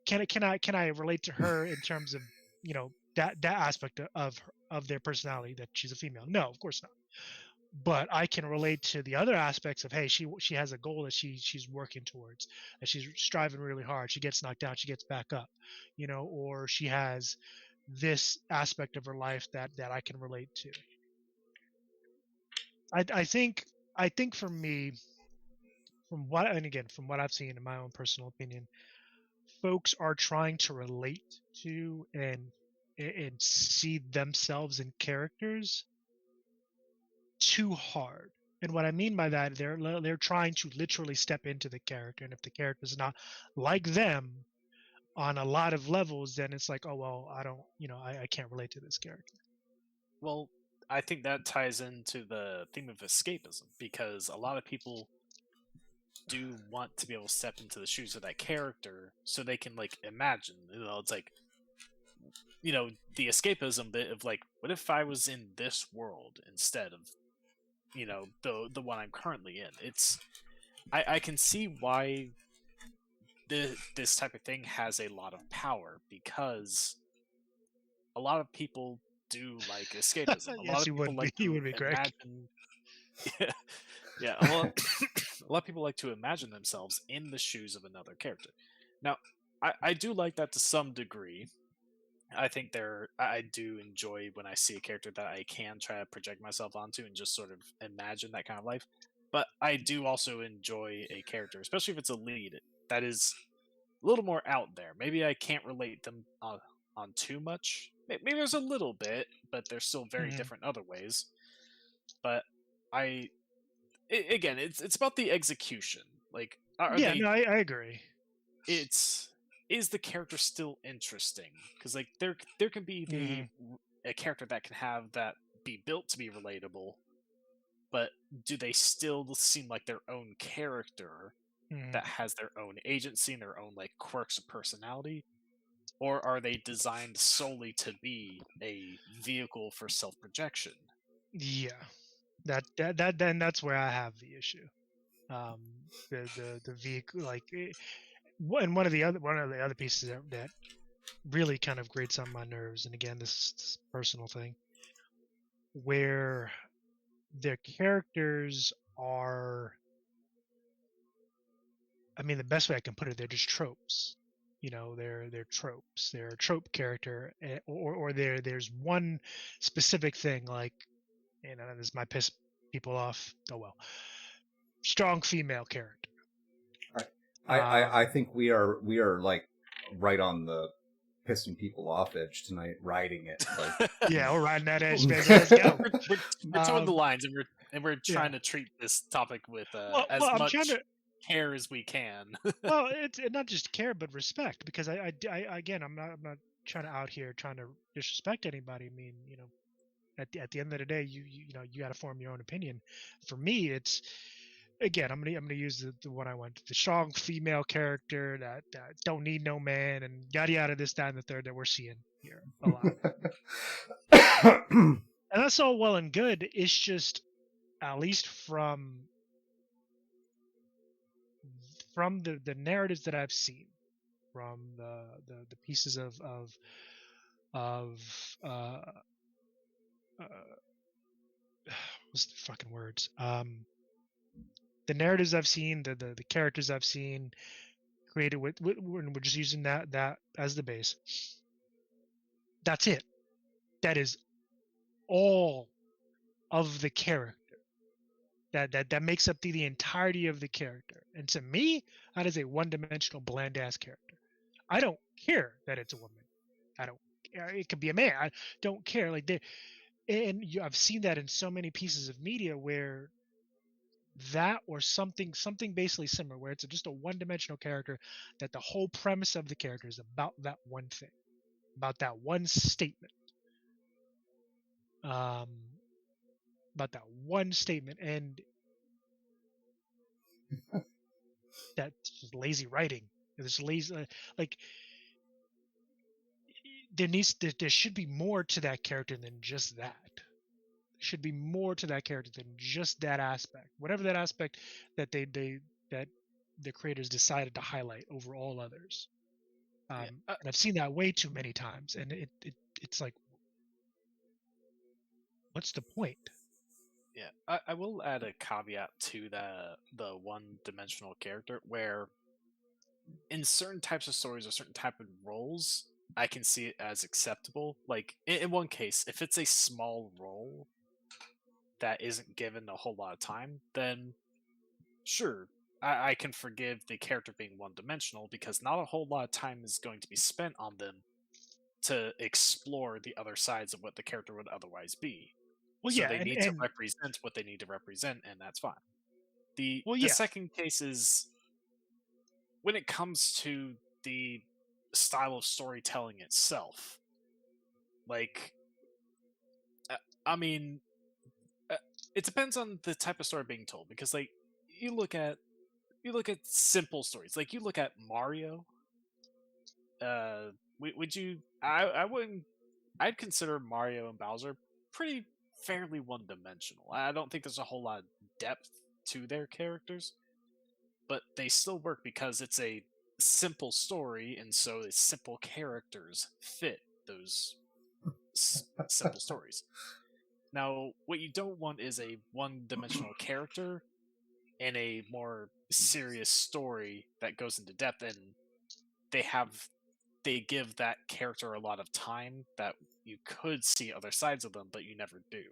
Can I relate to her in terms of that aspect of their personality, that she's a female? No, of course not. But I can relate to the other aspects of, hey, she has a goal that she's working towards, that she's striving really hard. She gets knocked down, she gets back up, or she has this aspect of her life that I can relate to. I think for me, from what I've seen in my own personal opinion, folks are trying to relate to and see themselves in characters too hard. And what I mean by that, they're trying to literally step into the character, and if the character's not like them on a lot of levels, then it's like, oh well, I don't, I can't relate to this character. Well, I think that ties into the theme of escapism, because a lot of people do want to be able to step into the shoes of that character so they can like imagine. It's like, the escapism bit of like, what if I was in this world instead of the one I'm currently in. I can see why this type of thing has a lot of power, because a lot of people do like escapism. A lot Yes, of you people would like be. You to would be, Greg. imagine. Yeah, a lot of people like to imagine themselves in the shoes of another character. Now, I do like that to some degree. I think I do enjoy when I see a character that I can try to project myself onto and just sort of imagine that kind of life. But I do also enjoy a character, especially if it's a lead, that is a little more out there. Maybe I can't relate them on too much. Maybe there's a little bit, but they're still very Mhm. different other ways. But again, it's about the execution. Like, are Yeah, they? no, I agree. Is the character still interesting? Because like there can be Mhm. a character that can have that be built to be relatable, but do they still seem like their own character Mhm. that has their own agency and their own like quirks of personality, or are they designed solely to be a vehicle for self projection? Yeah, then that's where I have the issue. The vehicle, like, and one of the other pieces that really kind of grates on my nerves, and again, this personal thing, where their characters are, I mean, the best way I can put it, they're just tropes. They're tropes. They're a trope character, or there's one specific thing, like, this might piss people off. Oh well, strong female character. I think we are like right on the pissing people off edge tonight, riding it. Like, Yeah, we're riding that edge, baby. Let's go. We're towing the lines, and we're trying Yeah. to treat this topic with Well, as I'm much trying to. care as we can. Well, it's not just care, but respect, because again, I'm not trying to out here trying to disrespect anybody. I mean, at the end of the day, you got to form your own opinion. For me, it's, again, I'm gonna use the one I went, the strong female character that don't need no man, and yada yada, this, that, and the third, that we're seeing here a lot. And that's all well and good. It's just, at least from the narratives that I've seen, from the pieces of uh, what's the fucking words, the narratives I've seen, the characters I've seen created with we're just using that as the base. That's it. That is all of the character. That makes up the entirety of the character. And to me, that is a one-dimensional, bland-ass character. I don't care that it's a woman. I don't. It could be a man. I don't care. Like, I've seen that in so many pieces of media where that, or something basically similar, where it's just a one-dimensional character, that the whole premise of the character is about that one thing, about that one statement, um, about that one statement, and that's just lazy writing. It's lazy, like, there should be more to that character than just that. Should be more to that character than just that aspect, whatever that aspect that that the creators decided to highlight over all others. Yeah, And I've seen that way too many times, and it's like, what's the point? yeah. I will add a caveat to the one-dimensional character, where in certain types of stories or certain type of roles, I can see it as acceptable. Like in one case, if it's a small role that isn't given a whole lot of time, then sure, I can forgive the character being one-dimensional, because not a whole lot of time is going to be spent on them to explore the other sides of what the character would otherwise be. Well, So yeah, they need to and represent what they need to represent, and that's fine. The well, the yeah, second case is when it comes to the style of storytelling itself. Like, I mean, it depends on the type of story being told, because like you look at you look at simple stories, like you look at Mario. Would you? I wouldn't. I'd consider Mario and Bowser pretty fairly one-dimensional. I don't think there's a whole lot of depth to their characters, but they still work because it's a simple story, and so the simple characters fit those simple stories. Now, what you don't want is a one-dimensional character and a more serious story that goes into depth, and they give that character a lot of time that you could see other sides of them, but you never do.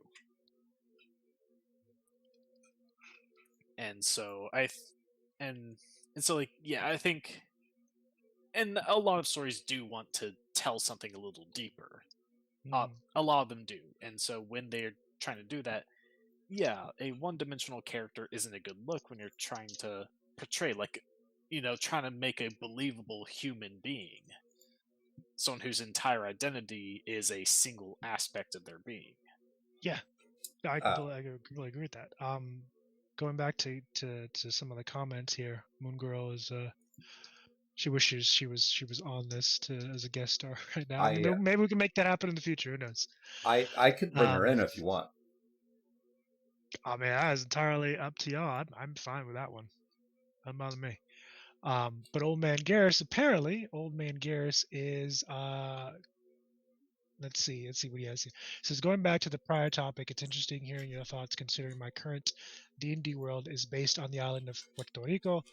And so and so like yeah, I think, and a lot of stories do want to tell something a little deeper. A lot of them do, and so when they're trying to do that, yeah, a one-dimensional character isn't a good look when you're trying to portray, like, trying to make a believable human being, someone whose entire identity is a single aspect of their being. Yeah, I completely agree with that. Going back to some of the comments here, Moon Girl is she wishes she was on this as a guest star right now. Maybe we can make that happen in the future. Who knows? I could bring her in if you want. I mean, that is entirely up to y'all. I'm fine with that one. Doesn't bother me. But Old Man Garrus, apparently, Old Man Garrus is let's see what he has here. It says, going back to the prior topic, it's interesting hearing your thoughts considering my current D&D world is based on the island of Puerto Rico,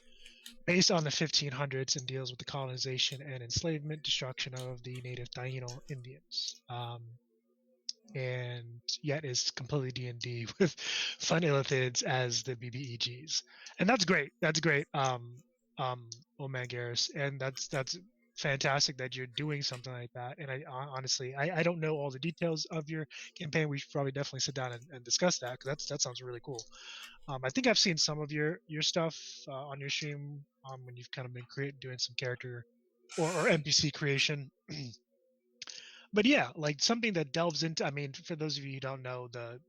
based on the 1500s, and deals with the colonization and enslavement, destruction of the native Taino Indians. And yet is completely D&D with fun illithids as the BBEGs. And that's great. Old Man Garrus. And that's fantastic that you're doing something like that. And I honestly don't know all the details of your campaign. We should probably definitely sit down and discuss that, because that sounds really cool. I think I've seen some of your stuff on your stream when you've kind of been doing some character or NPC creation. But yeah, like something that delves into, I mean, for those of you who don't know, the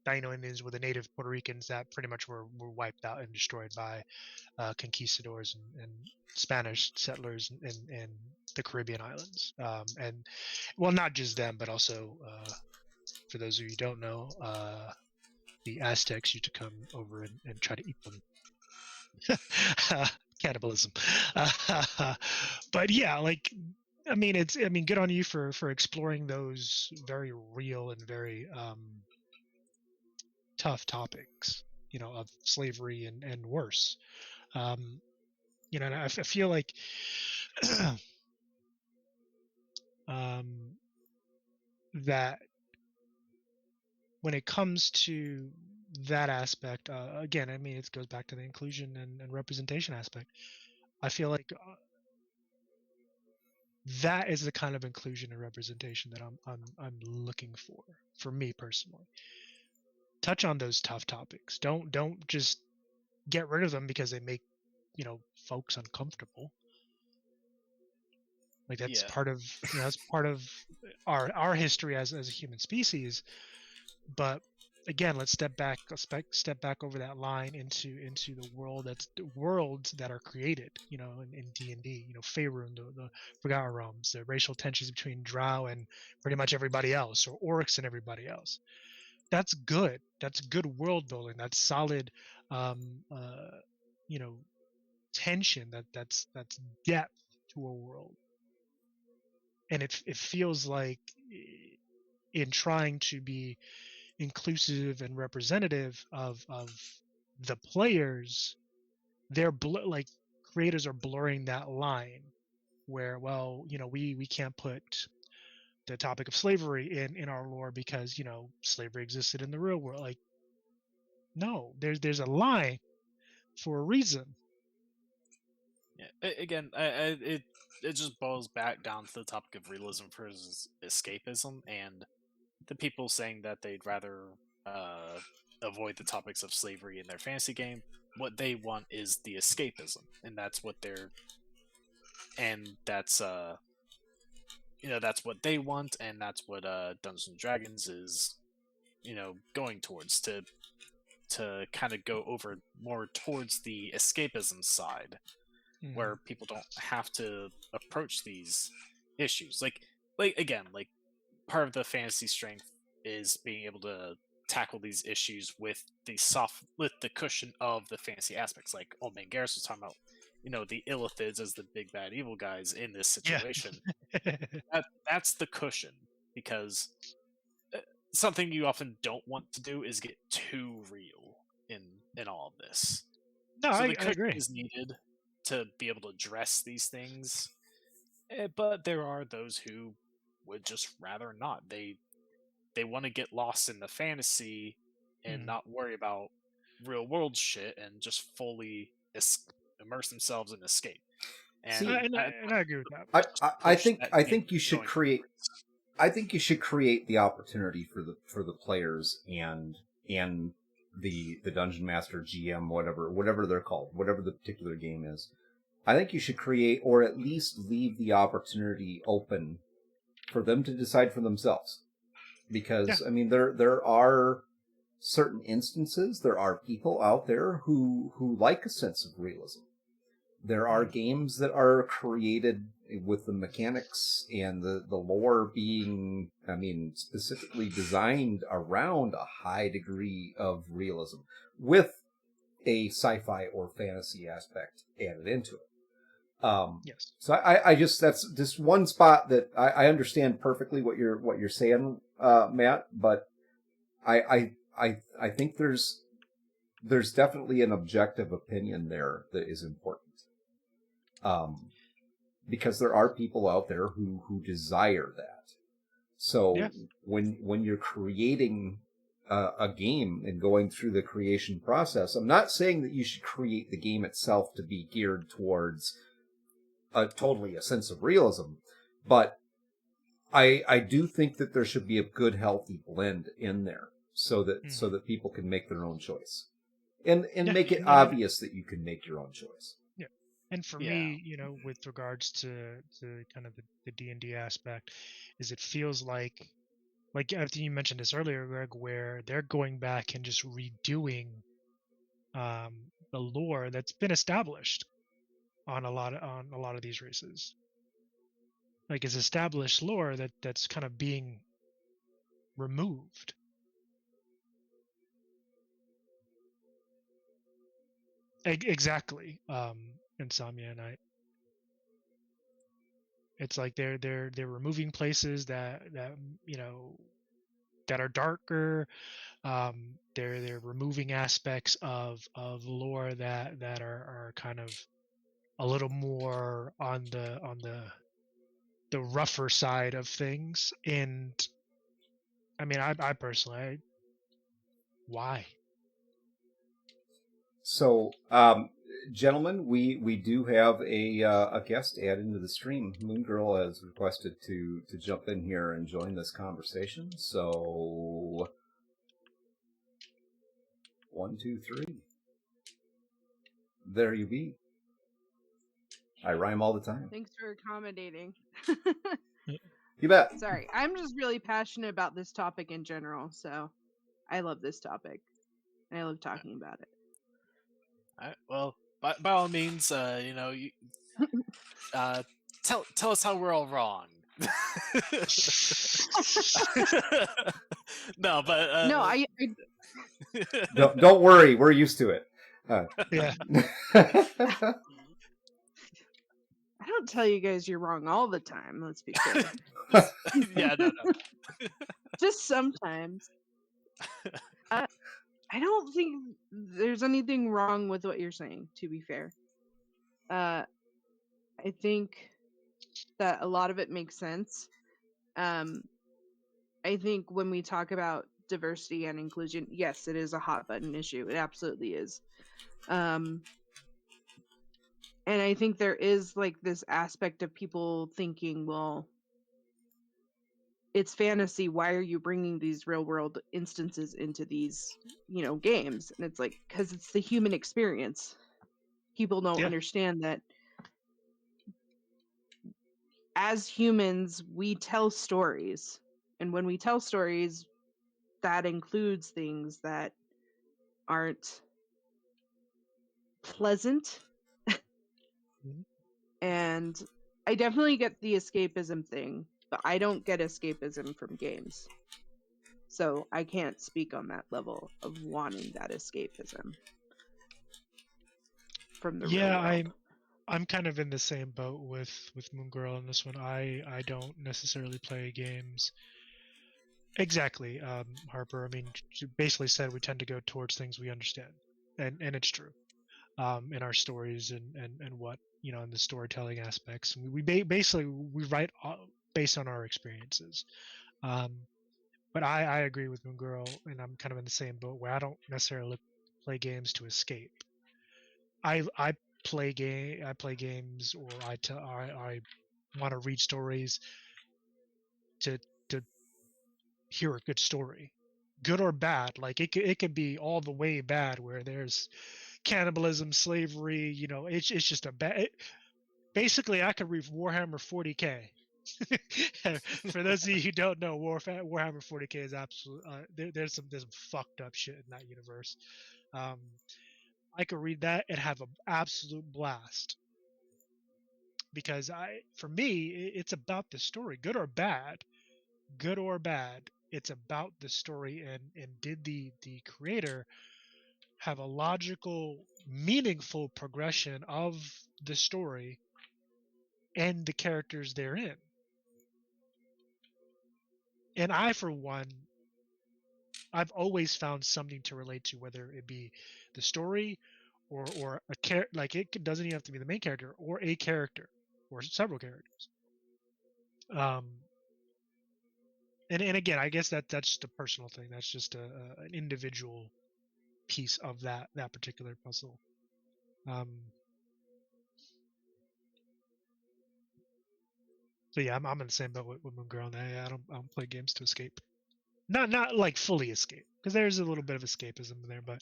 Taino Indians were the native Puerto Ricans that pretty much were wiped out and destroyed by conquistadors and Spanish settlers in the Caribbean islands. And well, not just them, but also, for those of you who don't know, the Aztecs used to come over and try to eat them. Cannibalism. But yeah, like, I mean, good on you for exploring those very real and very tough topics, of slavery and worse. And I feel like that when it comes to that aspect, again, I mean, it goes back to the inclusion and representation aspect. I feel like that is the kind of inclusion and representation that I'm looking for me personally. Touch on those tough topics. Don't just get rid of them because they make folks uncomfortable. Like that's part of that's part of our history as a human species. But again, let's step back over that line into the worlds that are created, in D&D, Faerun, the Forgotten Realms, the racial tensions between Drow and pretty much everybody else, or Orcs and everybody else. That's good. That's good world building. That's solid, tension. That's depth to a world. And it feels like in trying to be inclusive and representative of the players, they're like creators are blurring that line where, well, we can't put the topic of slavery in our lore because slavery existed in the real world. Like, no, there's a line for a reason. Yeah, again, it just boils back down to the topic of realism versus escapism, and the people saying that they'd rather avoid the topics of slavery in their fantasy game. What they want is the escapism, and that's what that's what they want, and that's what Dungeons and Dragons is, going towards, to to kind of go over more towards the escapism side, where people don't have to approach these issues. Like again, like part of the fantasy strength is being able to tackle these issues with the cushion of the fantasy aspects. Like Old Man Garrus was talking about, the Illithids as the big bad evil guys in this situation. That's the cushion, because something you often don't want to do is get too real in all of this. No, So I the cushion agree. is needed to be able to address these things, but there are those who would just rather not. They want to get lost in the fantasy and not worry about real world shit and just fully immerse themselves and escape. And See, and I agree with that. I think you should create. I think you should create the opportunity for the players and the dungeon master, GM, whatever they're called, whatever the particular game is. I think you should create, or at least leave the opportunity open for them to decide for themselves. Because I mean, there are certain instances, there are people out there who like a sense of realism. There are games that are created with the mechanics and the lore being, I mean, specifically designed around a high degree of realism with a sci-fi or fantasy aspect added into it. Yes. So I just, that's just one spot that I understand perfectly what you're saying, Matt, but I think there's definitely an objective opinion there that is important. Because there are people out there who desire that. So when you're creating a game and going through the creation process, I'm not saying that you should create the game itself to be geared towards totally a sense of realism, but I do think that there should be a good, healthy blend in there so that people can make their own choice and make it obvious that you can make your own choice. And for me, with regards to kind of the D&D aspect, is it feels like I think you mentioned this earlier, Greg, where they're going back and just redoing the lore that's been established on a lot of these races. Like it's established lore that's kind of being removed. Exactly. Insomnia and it's like they're removing places that that are darker. They're removing aspects of lore that are kind of a little more on the rougher side of things. And I mean, I personally, why? So, gentlemen, we do have a guest add into the stream. Moon Girl has requested to jump in here and join this conversation. So, 1, 2, 3. There you be. I rhyme all the time. Thanks for accommodating. You bet. Sorry, I'm just really passionate about this topic in general, so I love this topic and I love talking about it. Well, by all means, you tell us how we're all wrong. No, but no, I don't worry, we're used to it. Yeah. I don't tell you guys you're wrong all the time. Let's be clear. Yeah, no. Just sometimes. I don't think there's anything wrong with what you're saying, to be fair. I think that a lot of it makes sense. I think when we talk about diversity and inclusion, yes, it is a hot button issue. It absolutely is. And I think there is like this aspect of people thinking, well, it's fantasy. Why are you bringing these real world instances into these, games? And it's like, because it's the human experience. People don't understand that as humans, we tell stories. And when we tell stories, that includes things that aren't pleasant. Mhm. And I definitely get the escapism thing, but I don't get escapism from games. So I can't speak on that level of wanting that escapism from the real Yeah, world. I'm kind of in the same boat with Moon Girl in this one. I don't necessarily play games. Exactly, Harper. I mean, she basically said we tend to go towards things we understand, and it's true. In our stories and what in the storytelling aspects, basically we write based on our experiences. Um, but I agree with Moon Girl, and I'm kind of in the same boat where I don't necessarily play games to escape. I play games, or I want to read stories to hear a good story, good or bad. Like it could be all the way bad where there's cannibalism, slavery. It's just a bad. Basically, I could read Warhammer 40k. For those of you who don't know, Warhammer 40k is absolute. There's some fucked up shit in that universe. Um, I could read that and have an absolute blast because for me, it's about the story, good or bad. Good or bad, it's about the story, and did the creator have a logical, meaningful progression of the story and the characters therein. And I, for one, I've always found something to relate to, whether it be the story or a character. Like doesn't even have to be the main character or a character or several characters. And again, I guess that's just a personal thing. That's just an individual piece of that particular puzzle. So yeah, I'm in the same boat with Moon Girl. I don't play games to escape. Not like fully escape, because there's a little bit of escapism in there. But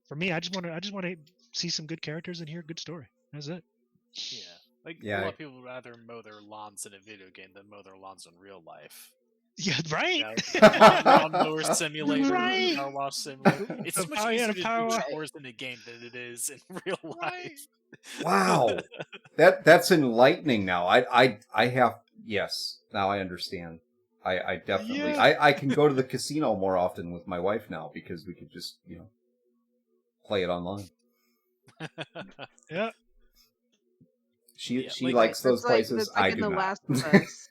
for me, I just want to see some good characters and hear a good story. That's it. Yeah. Like a Yeah. lot of people would rather mow their lawns in a video game than mow their lawns in real life. Yeah, right. Lawnmower simulator, Right. car wash simulator. It's The so much power- yeah, easier the to power do wash. chores in a game than it is in real Right. life. Wow, that's enlightening. Now I have, yes. Now I understand. I definitely Yeah. I can go to the casino more often with my wife now because we could just play it online. Yeah. She Yeah, she like, likes those That's like places. I in do The not. Last of Us.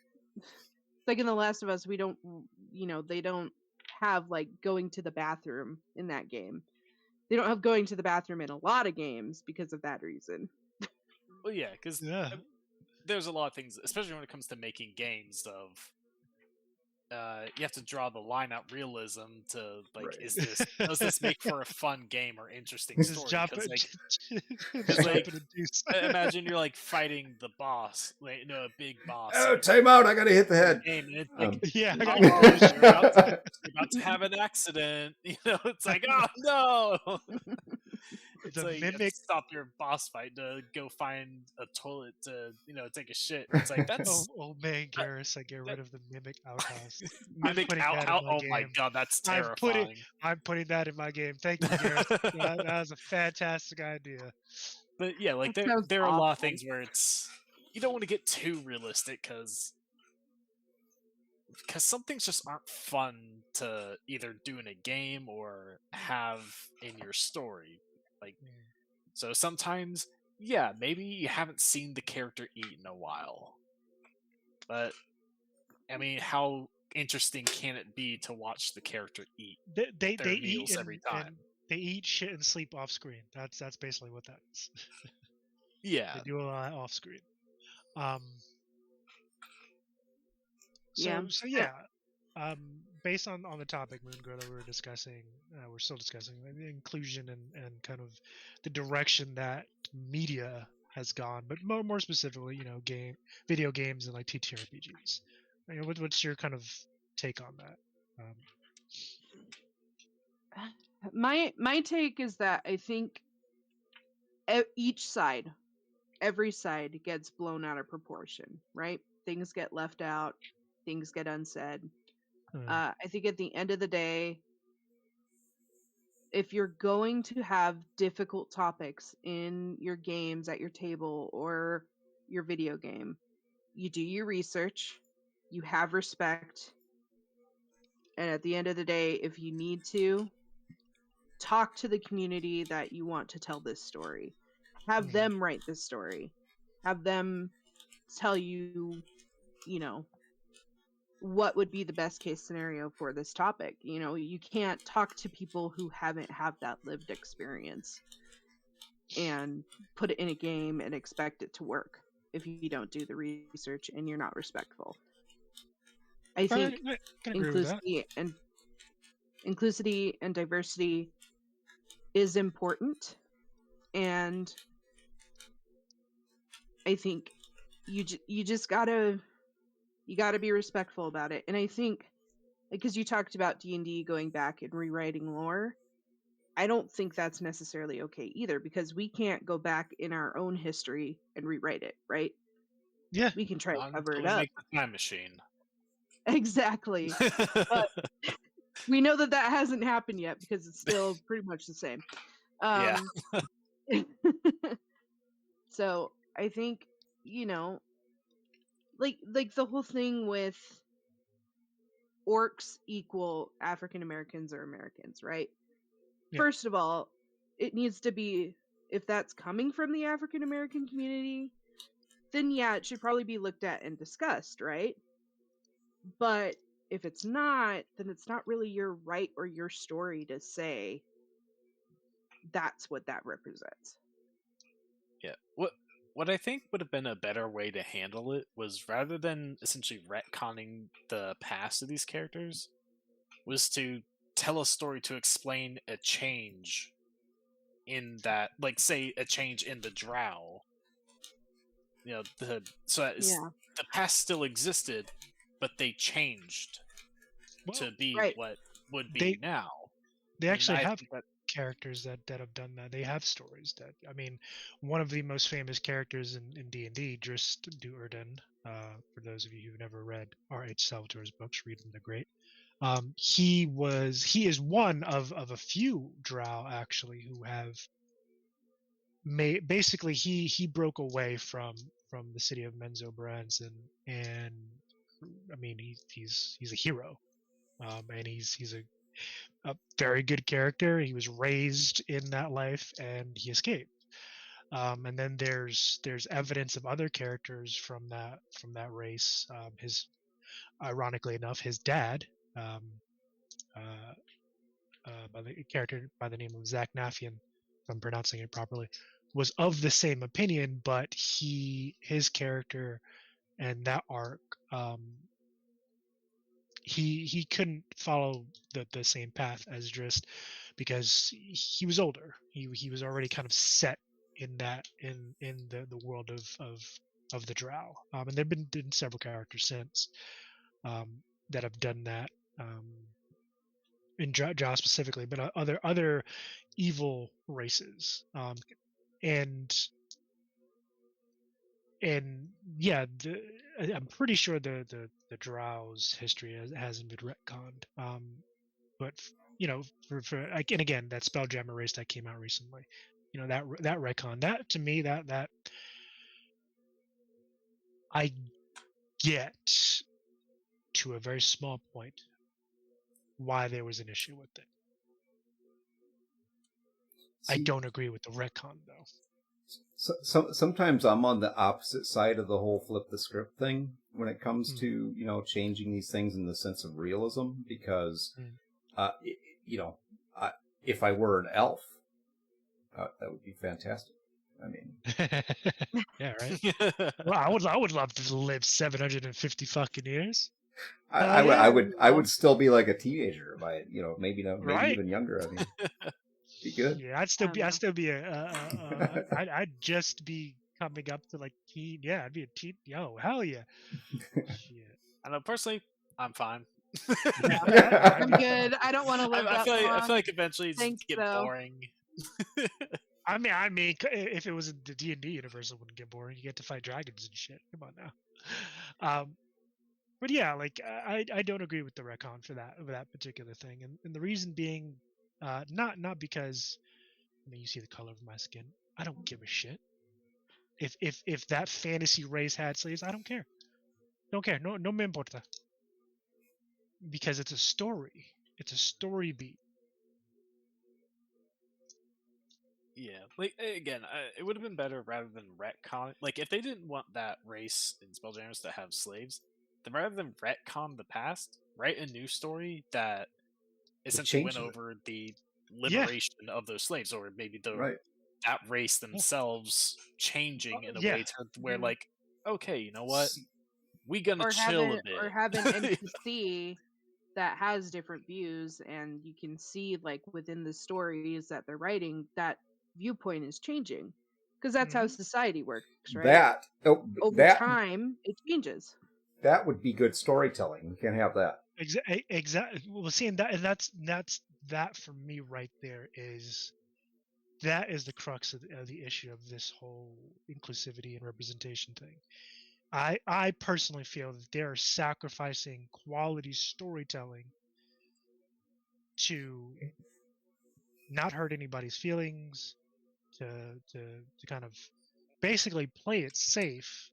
Like in The Last of Us, we don't, they don't have like going to the bathroom in that game. They don't have going to the bathroom in a lot of games because of that reason. well, yeah, because Yeah. there's a lot of things, especially when it comes to making games, of you have to draw the line at realism to like, Right. does this make for a fun game or interesting Just story? drop Because it. like, Just drop like, it and deuce. imagine you're like fighting the boss, like a big boss. Oh, time out! I gotta hit the in the head. game, and it's like, Yeah. I oh, got you're about to have an accident. It's like, oh no. It's the like you have to mimic. stop your boss fight to go find a toilet to take a shit. It's like that's Old man Garrus, I get rid of the mimic outcast. mimic putting out. that in my Oh my game. god, that's I'm terrifying. putting that in my game. Thank you, Garrus. That was a fantastic idea. But yeah, like That sounds there are a lot of awful. things where it's you don't want to get too realistic because some things just aren't fun to either do in a game or have in your story. Like, so sometimes, yeah, maybe you haven't seen the character eat in a while, but I mean, how interesting can it be to watch the character eat They their meals eat every time? and they eat shit and sleep off screen. That's basically what that is. Yeah, They do a lot off screen. Yeah. So yeah. Based on the topic, Moon Girl, that we were discussing, we're still discussing the inclusion and kind of the direction that media has gone, but more specifically, video games and like TTRPGs. What's your kind of take on that? My take is that I think every side gets blown out of proportion, right? Things get left out, things get unsaid. I think at the end of the day, if you're going to have difficult topics in your games at your table or your video game, you do your research, you have respect, and at the end of the day, if you need to, talk to the community that you want to tell this story. Have Mhm. them write this story. Have them tell you, you know, what would be the best case scenario for this topic. You know, you can't talk to people who haven't had that lived experience and put it in a game and expect it to work if you don't do the research and you're not respectful. I think I can agree with that. inclusivity and diversity is important, and I think you just gotta be respectful about it. And I think, because you talked about D&D going back and rewriting lore, I don't think that's necessarily okay either, because we can't go back in our own history and rewrite it, right? Yeah. We can try to Not cover until it we up. make the time machine. Exactly. But we know that hasn't happened yet because it's still pretty much the same. Yeah. So I think, you know, like the whole thing with orcs equal African Americans or Americans, right? Yeah. First of all, it needs to be, if that's coming from the African American community, then yeah, it should probably be looked at and discussed, right? But if it's not, then it's not really your right or your story to say that's what that represents. Yeah. What I think would have been a better way to handle it was, rather than essentially retconning the past of these characters, was to tell a story to explain a change in that, like, say a change in the Drow. You know, the past still existed, but they changed Well, to be right. what would be They- now. they And actually I have think that characters that have done that. They have stories that, I mean, one of the most famous characters in D&D, Drist Duerden, for those of you who've never read R.H. Salvatore's books, read them, they're great. He is one of a few Drow actually who have basically he broke away from the city of Menzoberranzan, and I mean he's a hero, and he's a very good character. He was raised in that life and he escaped. And then there's evidence of other characters from that race. His Ironically enough, his dad, um, by the character by the name of Zach Nafian, if I'm pronouncing it properly, was of the same opinion, but his character and that arc, he couldn't follow the same path as Drist because he was older. He was already kind of set in the world of the Drow. And there've been several characters since that have done that. In Drow specifically, but other evil races, and yeah, I'm pretty sure the Drow's history hasn't been retconned. But you know, for like, and again, that Spelljammer race that came out recently, you know, that retcon, that to me, that I get to a very small point why there was an issue with it. I See, don't agree with the retcon though. So sometimes I'm on the opposite side of the whole flip the script thing when it comes Mm. to, you know, changing these things in the sense of realism, because, you know, if I were an elf, that would be fantastic. I mean, Yeah, right. Well, I would love to live 750 fucking years. I would still be like a teenager by, you know, maybe Right. even younger. I mean, be good. Yeah, I'd still be I'd just be coming up to like teen. Yeah, I'd be a teen. Yo, hell yeah. Shit. I know, personally, I'm fine. I'm good. I don't want to live that long. I feel like eventually it's Thanks, get though. boring. I mean, if it was in the D&D universe, it wouldn't get boring. You get to fight dragons and shit. Come on now. But yeah, like I don't agree with the retcon for that particular thing, and the reason being, Not because, I mean, you see the color of my skin. I don't give a shit. If that fantasy race had slaves, I don't care. Don't care. No me importa. Because it's a story. It's a story beat. Yeah, like again, it would have been better rather than retcon. Like if they didn't want that race in Spelljammers to have slaves, then rather than retcon the past, write a new story that essentially went changes it. over the Yeah. liberation of those slaves, or maybe the Right. that race themselves changing in a Yeah. way to where Mhm. like, okay, you know what, See, we gonna Or have chill a an bit. NPC that has different views, and you can see like within the stories that they're writing that viewpoint is changing, because that's how Mhm. society works, right? that Over time, it changes. that would be good storytelling. We can't have that. Exactly. Well, seeing that, and that's that for me right there is that is the crux of the issue of this whole inclusivity and representation thing. I personally feel that they're sacrificing quality storytelling to not hurt anybody's feelings, to to kind of basically play it safe,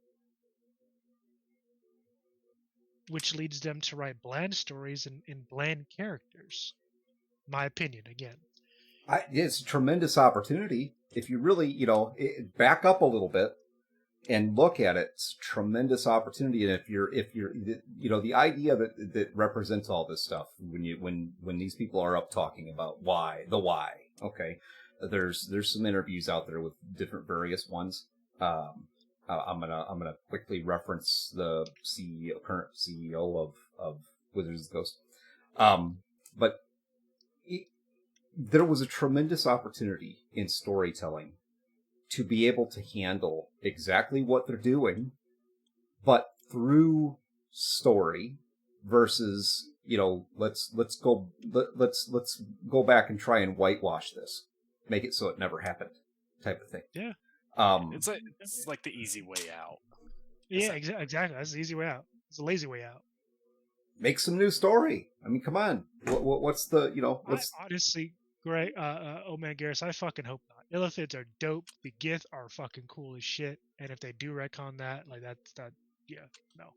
which leads them to write bland stories and bland characters. My opinion, again. It's a tremendous opportunity if you really, back up a little bit and look at it. It's a tremendous opportunity, and if you're, the idea that represents all this stuff when these people are up talking about the why. Okay, there's some interviews out there with different various ones. I'm gonna quickly reference the current CEO of Wizards of the Coast. But there was a tremendous opportunity in storytelling to be able to handle exactly what they're doing, but through story versus, let's go back and try and whitewash this, make it so it never happened, type of thing. Yeah. It's like the easy way out. Yeah, exactly. That's the easy way out. It's a lazy way out. Make some new story. I mean, come on. What's the, I honestly, Greg, oh man, Garrus, I fucking hope not. Illithids are dope. The Gith are fucking cool as shit. And if they do retcon that, like yeah, no.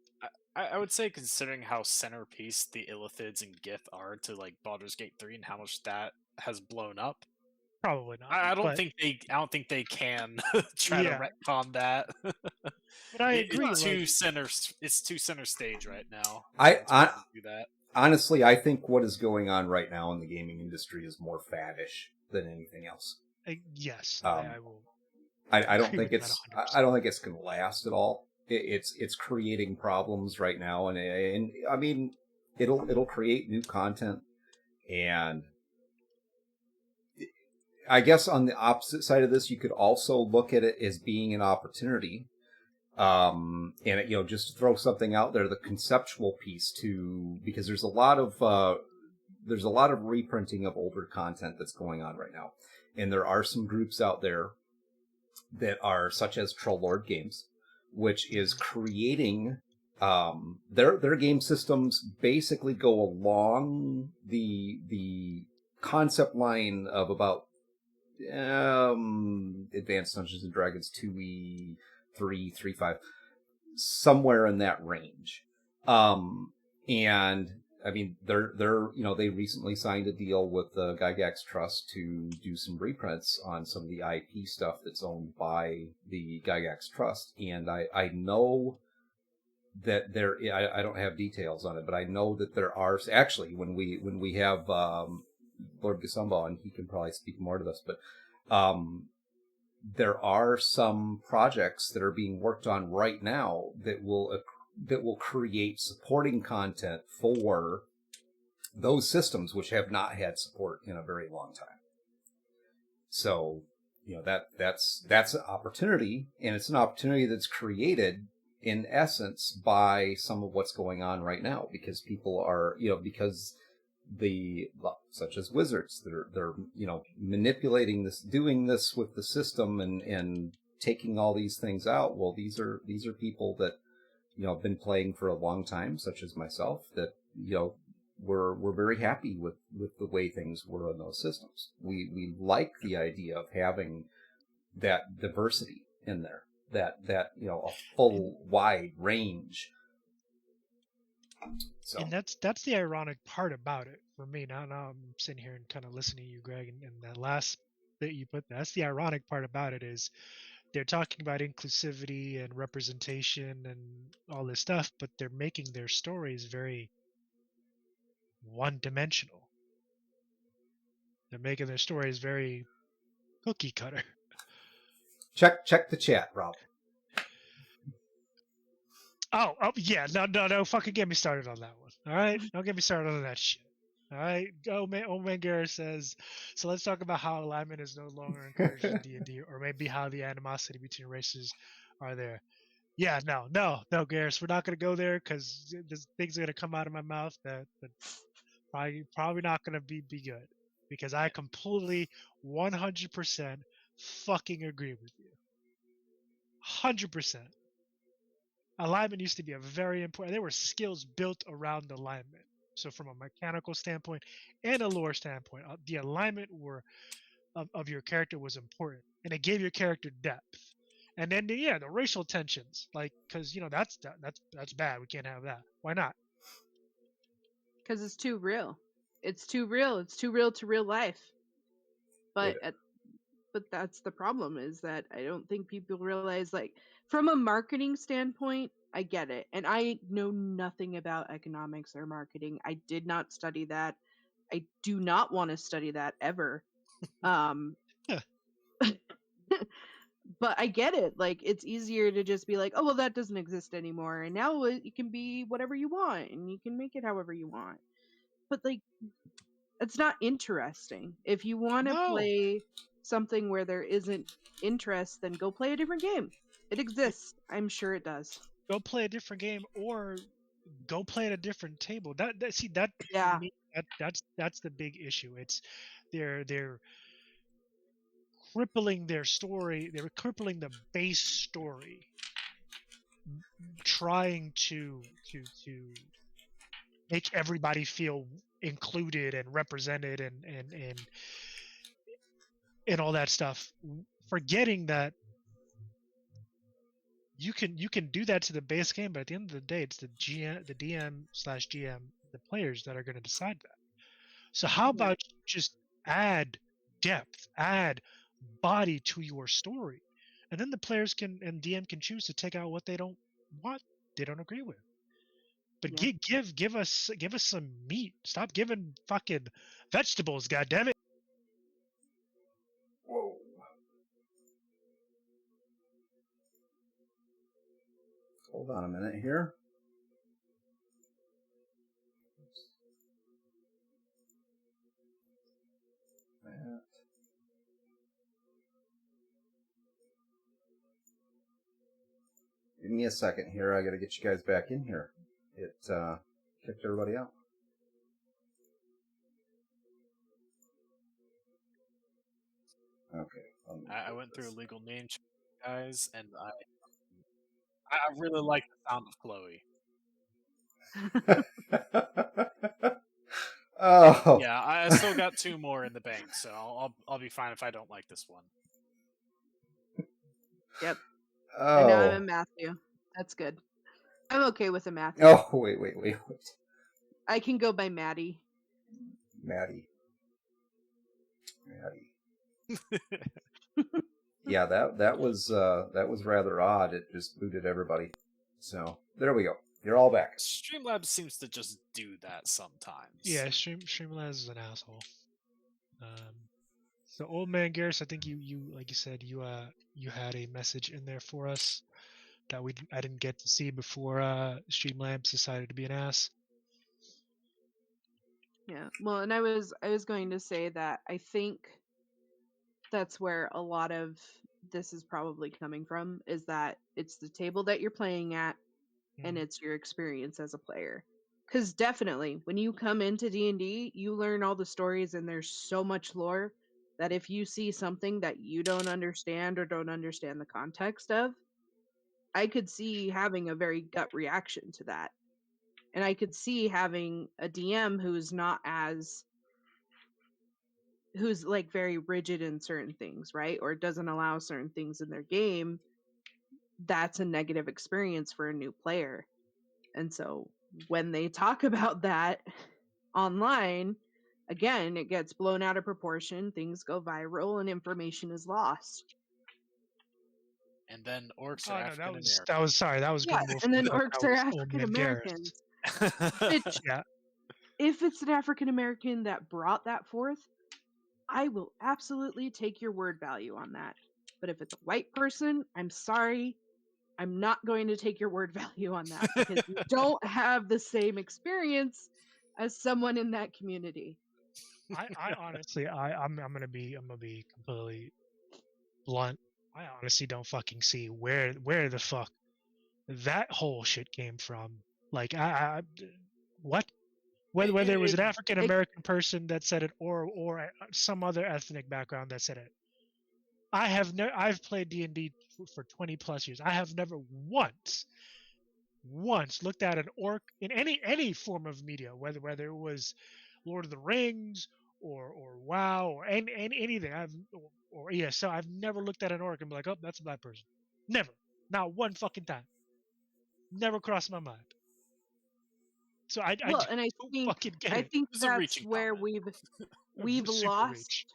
I would say, considering how centerpiece the Illithids and Gith are to like Baldur's Gate 3 and how much that has blown up, Probably not. I don't but, think they can try Yeah. to retcon that. But I agree. It's too center stage right now. I do that. honestly, I think what is going on right now in the gaming industry is more faddish than anything else. Yes, I will. I don't agree think with that it's 100%. I don't think it's going to last at all. It's creating problems right now, and I mean it'll create new content, and I guess on the opposite side of this, you could also look at it as being an opportunity. And just to throw something out there, the conceptual piece too, because there's a lot of reprinting of older content that's going on right now, and there are some groups out there that are such as Troll Lord Games, which is creating their game systems basically go along the concept line of about Advanced Dungeons and Dragons 2e 3.5, somewhere in that range. And I mean, they recently signed a deal with the Gygax Trust to do some reprints on some of the IP stuff that's owned by the Gygax Trust. And I know that I don't have details on it, but I know that there are actually, when we have Lord Gasumba on, he can probably speak more to this, but there are some projects that are being worked on right now that will create supporting content for those systems which have not had support in a very long time. So, that's an opportunity, and it's an opportunity that's created in essence by some of what's going on right now, because people are, because such as Wizards, they're manipulating this, doing this with the system, and taking all these things out. Well, these are people that have been playing for a long time, such as myself, that we're very happy with the way things were on those systems. We like the idea of having that diversity in there, that a full wide range. So And that's the ironic part about it for me. Now I'm sitting here and kind of listening to you, Greg, and that last bit you put. That's the ironic part about it is they're talking about inclusivity and representation and all this stuff, but they're making their stories very one-dimensional. They're making their stories very cookie cutter. check the chat, Rob. Oh yeah, no, fucking get me started on that one. All right, don't get me started on that shit. All right, Omenger says, so let's talk about how alignment is no longer encouraged in D&D, or maybe how the animosity between races are there. Yeah, no, Garrus, we're not gonna go there because there's things are gonna come out of my mouth that probably not gonna be good, because I completely 100% fucking agree with you. 100%. Alignment used to be a very important. There were skills built around alignment. So from a mechanical standpoint and a lore standpoint, the alignment of your character was important, and it gave your character depth. And then the racial tensions, like, because that's bad. We can't have that. Why not? Because it's too real. It's too real. It's too real to real life. But but that's the problem, is that I don't think people realize, like, from a marketing standpoint, I get it. And I know nothing about economics or marketing. I did not study that. I do not want to study that ever. But I get it. Like, it's easier to just be like, oh, well, that doesn't exist anymore. And now it can be whatever you want, and you can make it however you want. But, like, it's not interesting. If you want to play something where there isn't interest, then go play a different game. It exists. I'm sure it does. Go play a different game, or go play at a different table. That's the big issue. It's they're crippling their story. They're crippling the base story, trying to make everybody feel included and represented and all that stuff, forgetting that you can do that to the base game, but at the end of the day, it's the DM/GM, the players that are going to decide that. So how about just add depth, add body to your story, and then the players and DM can choose to take out what they don't want, they don't agree with. But give us some meat. Stop giving fucking vegetables, goddammit. Whoa. Hold on a minute here. Give me a second here. I got to get you guys back in here. It kicked everybody out. Okay. I went through a legal name check, guys, and I really like the sound of Chloe. Oh. Yeah, I still got 2 more in the bank, so I'll be fine if I don't like this one. Yep. Oh. And now I'm a Matthew. That's good. I'm okay with a Matthew. Oh, wait. I can go by Maddie. Maddie. Yeah, that was rather odd. It just booted everybody. So there we go. You're all back. Streamlabs seems to just do that sometimes. Yeah, Streamlabs is an asshole. So Old Man Garrus, I think you like you said, you had a message in there for us that I didn't get to see before Streamlabs decided to be an ass. Yeah. Well, and I was going to say that I think that's where a lot of this is probably coming from, is that it's the table that you're playing at, and it's your experience as a player. Because definitely, when you come into D&D, you learn all the stories, and there's so much lore that if you see something that you don't understand or don't understand the context of, I could see having a very gut reaction to that. And I could see having a DM who's like very rigid in certain things, right? Or doesn't allow certain things in their game. That's a negative experience for a new player. And so when they talk about that online, again, it gets blown out of proportion, things go viral, and information is lost. And then orcs Oh are no, African American. that was Yeah, Grim and then Wolf. orcs are African Americans. Which, Yeah. if it's an African American that brought that forth, I will absolutely take your word value on that. But if it's a white person, I'm sorry, I'm not going to take your word value on that because you don't have the same experience as someone in that community. I honestly, I'm gonna be completely blunt. I honestly don't fucking see where the fuck that whole shit came from. Like, what? Whether it was an African American person that said it or some other ethnic background that said it. I've played D&D for 20 plus years. I have never once looked at an orc in any form of media, whether it was Lord of the Rings or WoW or anything. Or ESO. I've never looked at an orc and be like, oh, that's a black person. Never, not one fucking time. Never crossed my mind. So I think that's where we've lost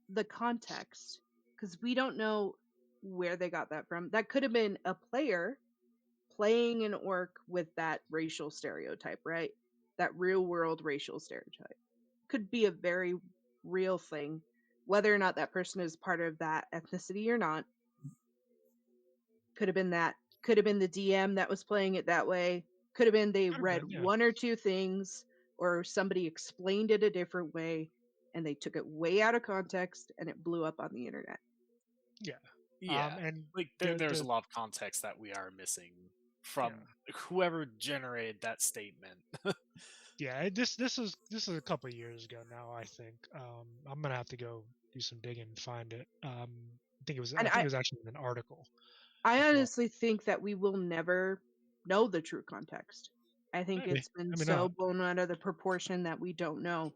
the context because we don't know where they got that from. That could have been a player playing an orc with that racial stereotype, right? That real world racial stereotype could be a very real thing, whether or not that person is part of that ethnicity or not. Could have been that. Could have been the DM that was playing it that way. Could have been they read one or two things, or somebody explained it a different way, and they took it way out of context, and it blew up on the internet. Yeah, and like there's a lot of context that we are missing from whoever generated that statement. Yeah, this is a couple of years ago now. I think I'm gonna have to go do some digging and find it. I think it was actually in an article. I honestly think that we will never know the true context. I think it's been so blown out of the proportion that we don't know,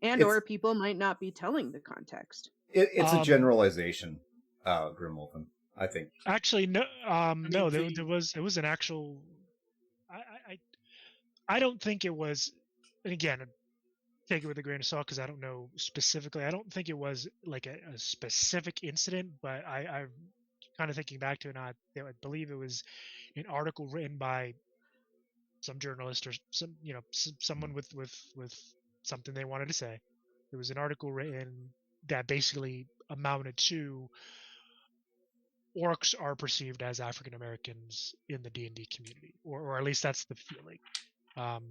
or people might not be telling the context. It's a generalization, Grimwolfen, I think. Actually, no. No, there was an actual. I don't think it was. And again, take it with a grain of salt because I don't know specifically. I don't think it was like a specific incident, but I kind of thinking back to it, I believe it was an article written by some journalist or someone with something they wanted to say. It was an article written that basically amounted to orcs are perceived as African Americans in the D&D community, or at least that's the feeling. I'm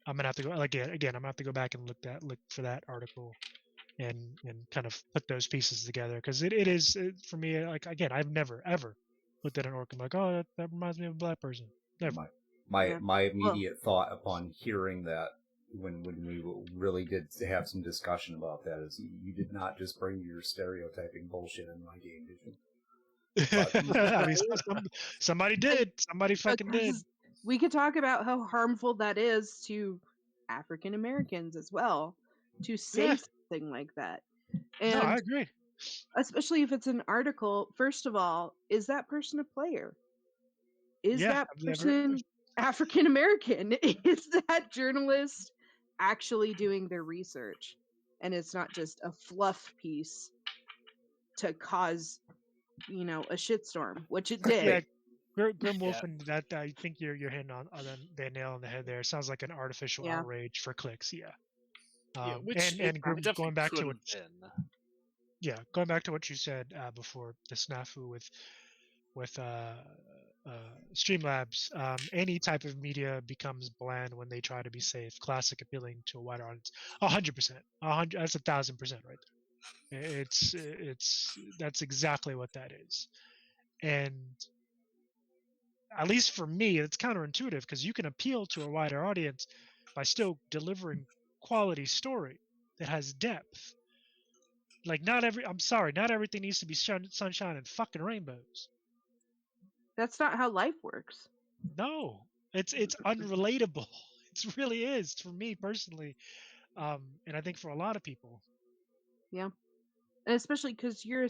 gonna have to go again. I'm gonna have to go back and look for that article and kind of put those pieces together because it is for me, like, again, I've never ever looked at an orc and like, oh, that reminds me of a black person. Never. My immediate thought upon hearing that when we really did have some discussion about that is you did not just bring your stereotyping bullshit in my game, did you? I mean, somebody did. Somebody fucking did. We could talk about how harmful that is to African Americans as well to say something like that. And no, I agree. Especially if it's an article. First of all, is that person a player? Is that person African American? Is that journalist actually doing their research? And it's not just a fluff piece to cause, a shitstorm, which it did. Yeah. Grimwolf, and that I think you're hitting on the nail on the head there. It sounds like an artificial outrage for clicks. Going back to what you said before, the snafu with Streamlabs, any type of media becomes bland when they try to be safe, classic, appealing to a wider audience. 100%, that's 1,000% right there. That's exactly what that is, and at least for me, it's counterintuitive because you can appeal to a wider audience by still delivering quality story that has depth. Like, not everything needs to be sunshine and fucking rainbows. That's not how life works. No, it's unrelatable. It really is for me personally, and I think for a lot of people. And especially because you're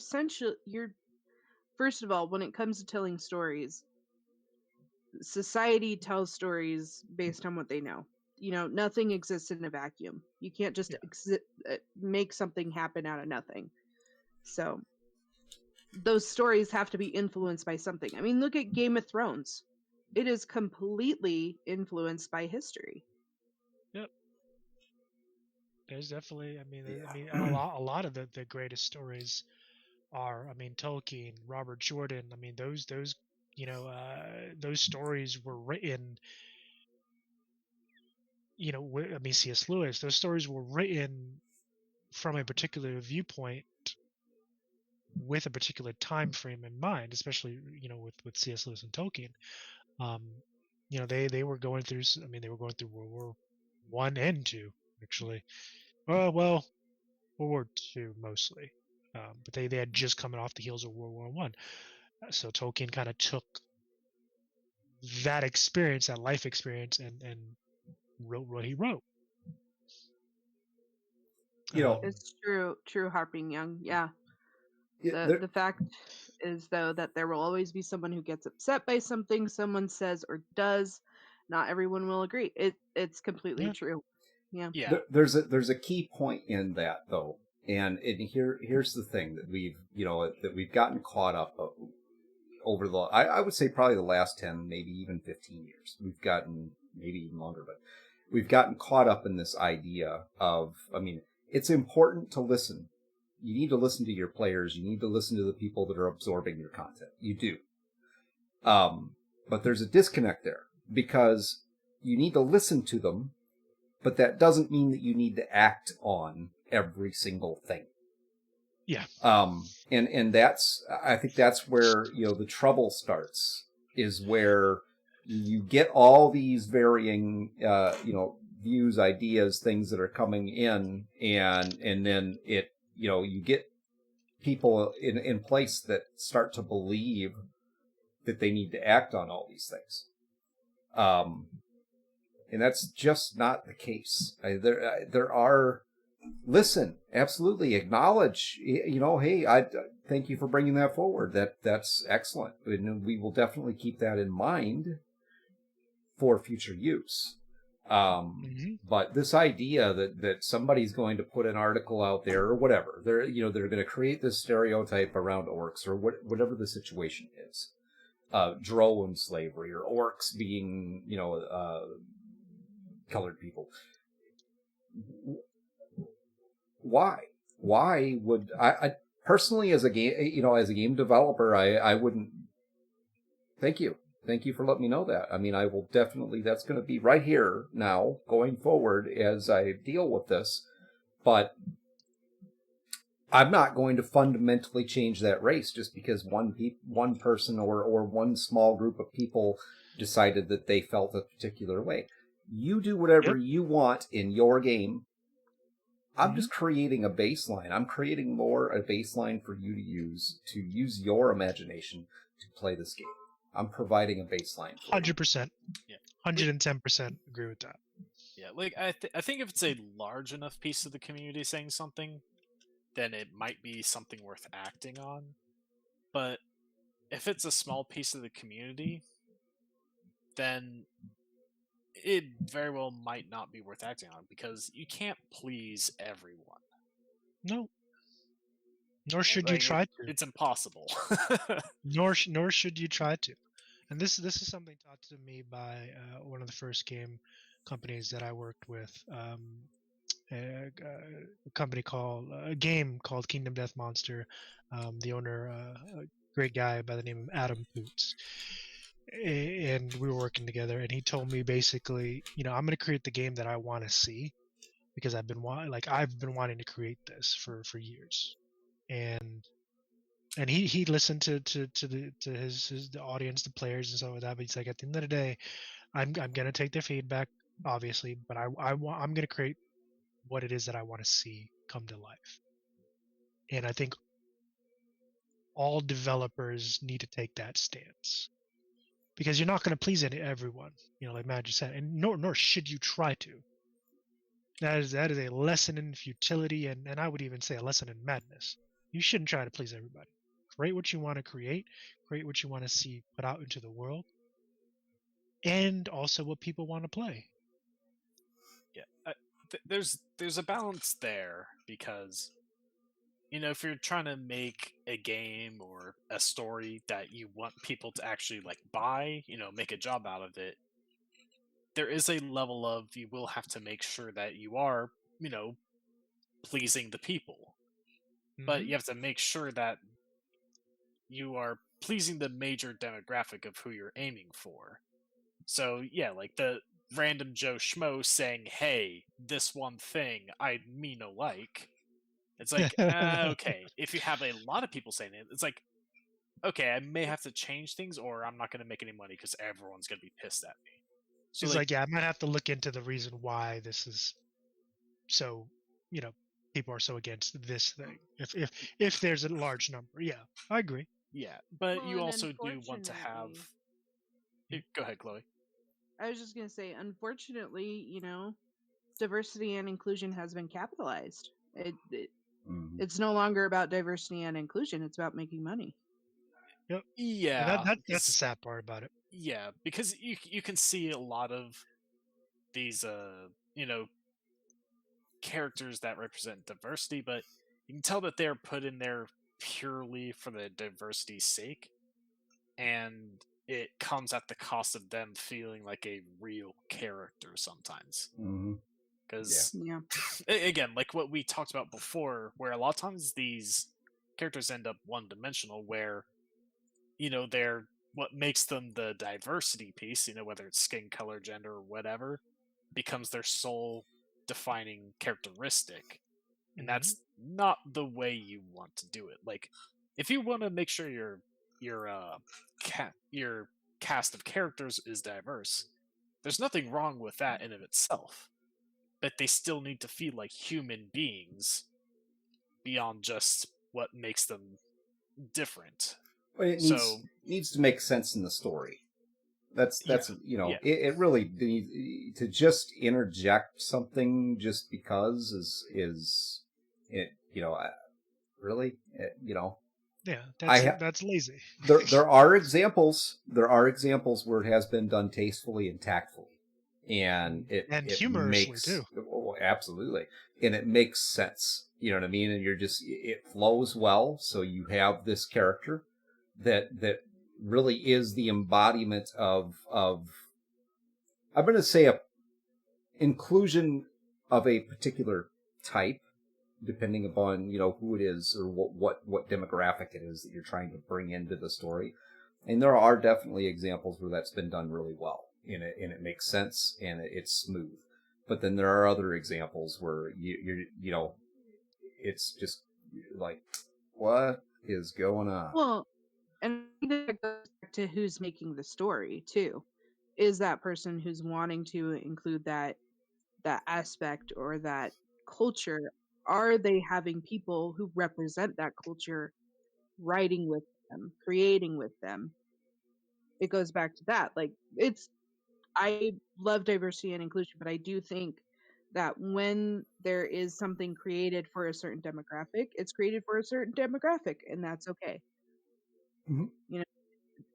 first of all, when it comes to telling stories, society tells stories based on what they know. Nothing exists in a vacuum. You can't just make something happen out of nothing. So those stories have to be influenced by something. I mean, look at Game of Thrones. It is completely influenced by history. Yep. There's definitely, Yeah. I mean, a lot of the greatest stories are, I mean, Tolkien, Robert Jordan. I mean, those stories were written. I mean, C.S. Lewis. Those stories were written from a particular viewpoint with a particular time frame in mind, especially with C.S. Lewis and Tolkien. They were going through. I mean, they were going through World War One and Two, actually. Well, World War Two mostly, but they had just coming off the heels of World War One. So Tolkien kind of took that experience, that life experience, and wrote what he wrote. It's true, Harping Young. Yeah. Yeah, The fact is, though, that there will always be someone who gets upset by something someone says or does. Not everyone will agree. It's completely true. Yeah. There's a key point in that though, and here's the thing that we've gotten caught up over I would say probably the last 10, maybe even 15 years. We've gotten maybe even longer, but we've gotten caught up in this idea of, I mean, it's important to listen. You need to listen to your players. You need to listen to the people that are absorbing your content. You do. But there's a disconnect there because you need to listen to them, but that doesn't mean that you need to act on every single thing. Yeah. And I think that's where, the trouble starts, is where you get all these varying, views, ideas, things that are coming in, and then you get people in place that start to believe that they need to act on all these things. And that's just not the case. There are, listen, absolutely acknowledge, hey, I thank you for bringing that forward. That's excellent. And we will definitely keep that in mind for future use. But this idea that somebody's going to put an article out there or whatever, they're going to create this stereotype around orcs or whatever the situation is, drone slavery or orcs being, colored people. Why would I personally, as a game developer, I wouldn't. Thank you for letting me know that. I mean, I will definitely, that's going to be right here now going forward as I deal with this, but I'm not going to fundamentally change that race just because one person or one small group of people decided that they felt a particular way. You do whatever you want in your game. I'm just creating a baseline. I'm creating a baseline for you to use your imagination to play this game. I'm providing a baseline. 100%. Yeah. 110% agree with that. Yeah, like I think if it's a large enough piece of the community saying something, then it might be something worth acting on. But if it's a small piece of the community, then it very well might not be worth acting on because you can't please everyone. No. Nor should you try to. It's impossible. Nor should you try to. And this is something taught to me by one of the first game companies that I worked with. A game called Kingdom Death Monster. The owner, a great guy by the name of Adam Poots. And we were working together, and he told me basically, I'm going to create the game that I want to see because I've been wanting to create this for years. And he listened to the audience, the players, and stuff like that. But he's like, at the end of the day, I'm gonna take their feedback, obviously, but I'm gonna create what it is that I want to see come to life. And I think all developers need to take that stance because you're not going to please everyone. Like Matt just said, and nor should you try to. That is a lesson in futility, and I would even say a lesson in madness. You shouldn't try to please everybody. Create what you want to create what you want to see put out into the world, and also what people want to play. Yeah, there's a balance there, because if you're trying to make a game or a story that you want people to actually like buy, make a job out of it, there is a level of, you will have to make sure that you are, pleasing the people. But you have to make sure that you are pleasing the major demographic of who you're aiming for. So yeah, like the random Joe Schmo saying, "Hey, this one thing I me no like." It's like, okay. If you have a lot of people saying it, it's like, okay, I may have to change things, or I'm not going to make any money because everyone's going to be pissed at me. So it's like, yeah, I might have to look into the reason why this is so, people are so against this thing. If there's a large number, yeah, I agree. Yeah, but Well, you and also do want to have. unfortunately- Go ahead, Chloe. I was just gonna say, unfortunately, diversity and inclusion has been capitalized. It's no longer about diversity and inclusion. It's about making money. Yep. Yeah, And that's the sad part about it. Yeah, because you can see a lot of these characters that represent diversity, but you can tell that they're put in there purely for the diversity's sake, and it comes at the cost of them feeling like a real character sometimes. Because Yeah. again, like what we talked about before, where a lot of times these characters end up one-dimensional, where they're what makes them the diversity piece, whether it's skin color, gender, or whatever, becomes their sole defining characteristic. And that's not the way you want to do it. Like, if you want to make sure your cast of characters is diverse, there's nothing wrong with that in of itself. But they still need to feel like human beings beyond just what makes them different. But it needs to make sense in the story. That's it really needs to just interject something just because is it really Yeah, that's lazy. There are examples where it has been done tastefully and tactfully, and it humorously makes, too. Oh, absolutely, and it makes sense. You know what I mean? And it flows well. So you have this character that really is the embodiment of I'm going to say a inclusion of a particular type, depending upon who it is or what demographic it is that you're trying to bring into the story. And there are definitely examples where that's been done really well, and it makes sense and it's smooth. But then there are other examples where you're it's just like, what is going on? Well, and that goes back to who's making the story too. Is that person who's wanting to include that aspect or that culture? Are they having people who represent that culture writing with them, creating with them? It goes back to that. Like, I love diversity and inclusion, but I do think that when there is something created for a certain demographic, it's created for a certain demographic, and that's okay. Mm-hmm.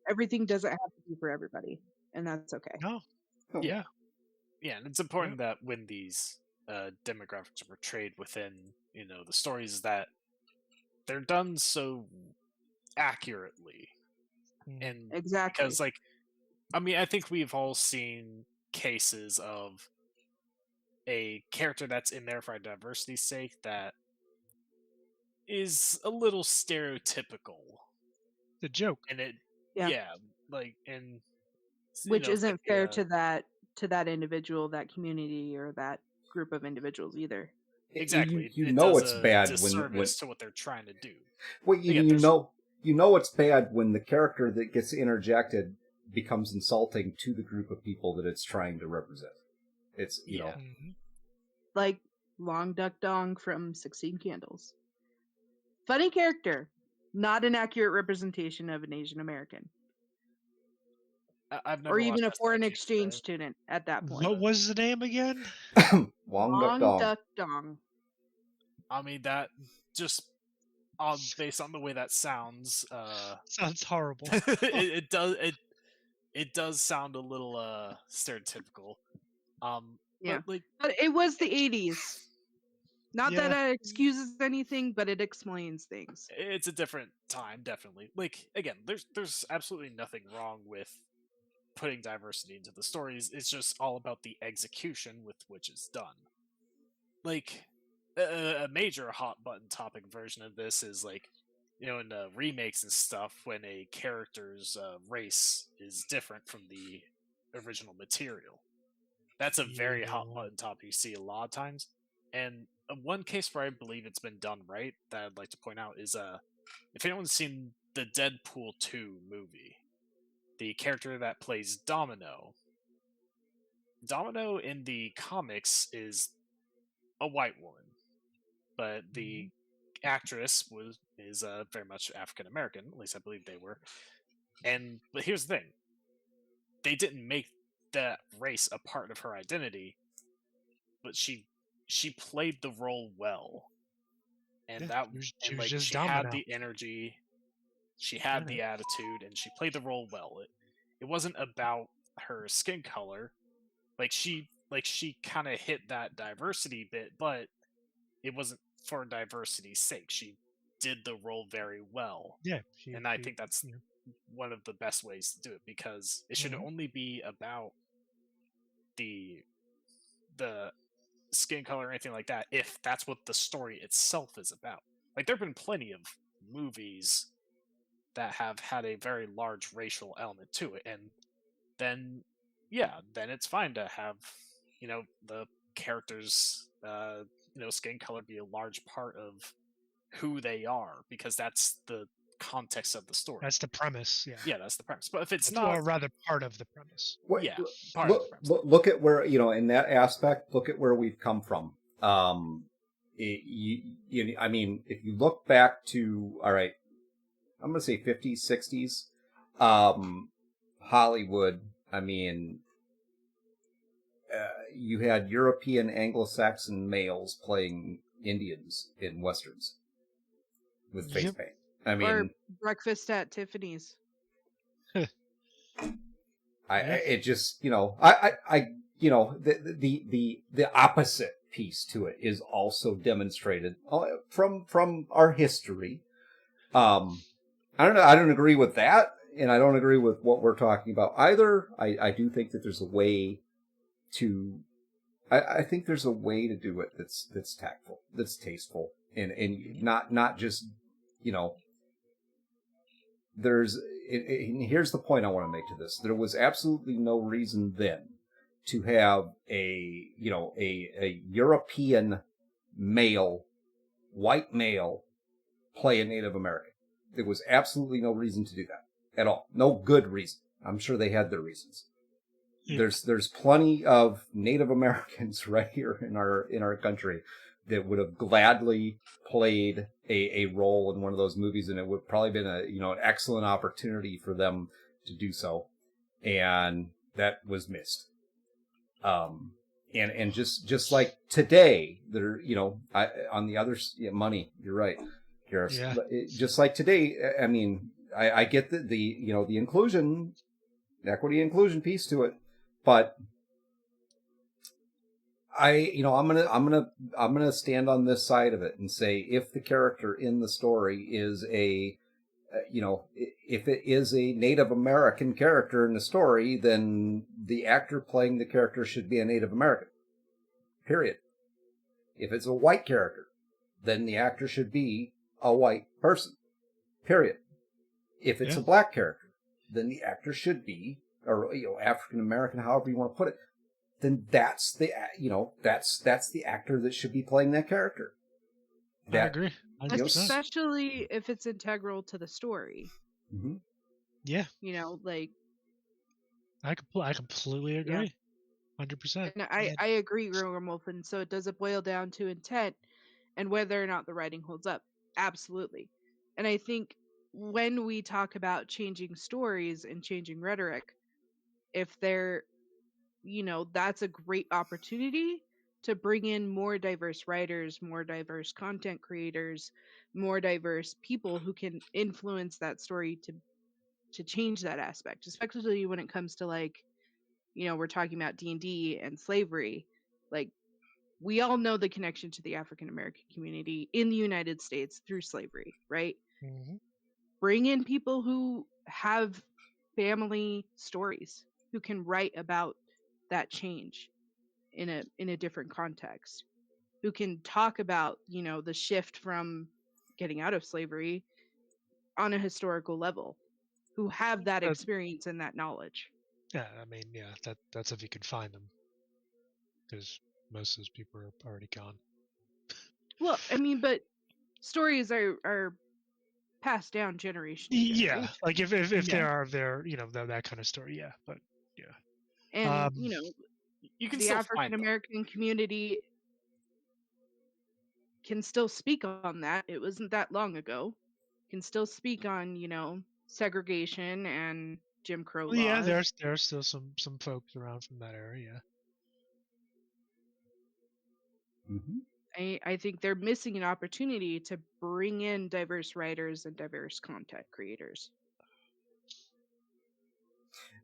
Everything doesn't have to be for everybody, and that's okay. No. Yeah, and it's important that when these demographics are portrayed within the stories, that they're done so accurately. And exactly, because I think we've all seen cases of a character that's in there for diversity's sake that is a little stereotypical. The joke. And it which isn't fair to that individual, that community, or that group of individuals either. Exactly. It's bad when to what they're trying to do. Well, it's bad when the character that gets interjected becomes insulting to the group of people that it's trying to represent. It's like Long Duck Dong from 16 Candles. Funny character, not an accurate representation of an Asian American. I've never or watched even a that, so I foreign can't exchange say. student at that point. What was the name again? Wong Duck Long Dong. Duck Dong. I mean, that just based on the way that sounds, Sounds horrible. it does sound a little stereotypical. Yeah. But like, But it was the 80s. Not that Yeah. it excuses anything, but it explains things. it's a different time, definitely. Like, again, there's absolutely nothing wrong with putting diversity into the stories. It's just all about the execution with which it's done. Like, a major hot button topic version of this is like, in remakes and stuff, when a character's race is different from the original material. That's a very hot Yeah. button topic you see a lot of times. And one case where I believe it's been done right that I'd like to point out is if anyone's seen the Deadpool 2 movie, the character that plays Domino in the comics is a white woman, but the actress is very much African American. At least I believe they were. But here's the thing: they didn't make that race a part of her identity, but she played the role well, and Yeah, that she and was like just she had Domino. the energy, she had the attitude, and she played the role well. It wasn't about her skin color. Like she kind of hit that diversity bit, but it wasn't for diversity's sake. She did the role very well, Yeah. and I think that's one of the best ways to do it, because it should only be about the skin color or anything like that if that's what the story itself is about. Like, there have been plenty of movies that have had a very large racial element to it, and then it's fine to have the characters skin color be a large part of who they are, because that's the context of the story. That's the premise. Yeah. Yeah, that's the premise. But if it's That's, not, or rather, part of the premise. yeah, part of the premise. Look at where, in that aspect, look at where we've come from. I mean, if you look back to, all right, I'm going to say 50s, 60s, Hollywood, I mean, you had European Anglo-Saxon males playing Indians in Westerns with face Yep. paint. I mean, Or Breakfast at Tiffany's. it just, the opposite piece to it is also demonstrated from our history. I don't know. I don't agree with that, and I don't agree with what we're talking about either. I do think that there's a way to. I think there's a way to do it that's tactful, that's tasteful, and not just, there's. And here's the point I want to make to this: there was absolutely no reason then to have a European male, white male, play a Native American. There was absolutely no reason to do that at all. No good reason. I'm sure they had their reasons. Yeah. There's plenty of Native Americans right here in our country that would have gladly played a role in one of those movies, and it would probably been an excellent opportunity for them to do so, and that was missed. And just like today, there on the other money. You're right, Gareth. Yeah. Just like today, I mean, I get the inclusion, equity inclusion piece to it, but I'm gonna stand on this side of it and say, if the character in the story is if it is a Native American character in the story, then the actor playing the character should be a Native American. Period. If it's a white character, then the actor should be a white person. Period. If it's a black character, then the actor should be, or African American, however you want to put it. Then that's the that's the actor that should be playing that character. I agree. 100%. Especially if it's integral to the story. Mm-hmm. Yeah. Like, I completely agree. 100%. And I agree, Grimwolfen. So does it boil down to intent and whether or not the writing holds up? Absolutely. And I think when we talk about changing stories and changing rhetoric, if they're, that's a great opportunity to bring in more diverse writers, more diverse content creators, more diverse people who can influence that story to change that aspect, especially when it comes to, like, we're talking about D&D and slavery. Like, we all know the connection to the African American community in the United States through slavery, right? Mm-hmm. Bring in people who have family stories, who can write about that change in a different context, who can talk about, the shift from getting out of slavery on a historical level, who have that experience and that knowledge. Yeah, I mean, yeah, that's if you can find them, because most of those people are already gone. Well, I mean, but stories are passed down generation to Yeah, generation. like if Yeah. they're that kind of story, yeah, but yeah. And You can the still African find them. American community can still speak on that. It wasn't that long ago. Can still speak on, segregation and Jim Crow Well, yeah, laws. there's still some folks around from that era, yeah. Mm-hmm. I think they're missing an opportunity to bring in diverse writers and diverse content creators.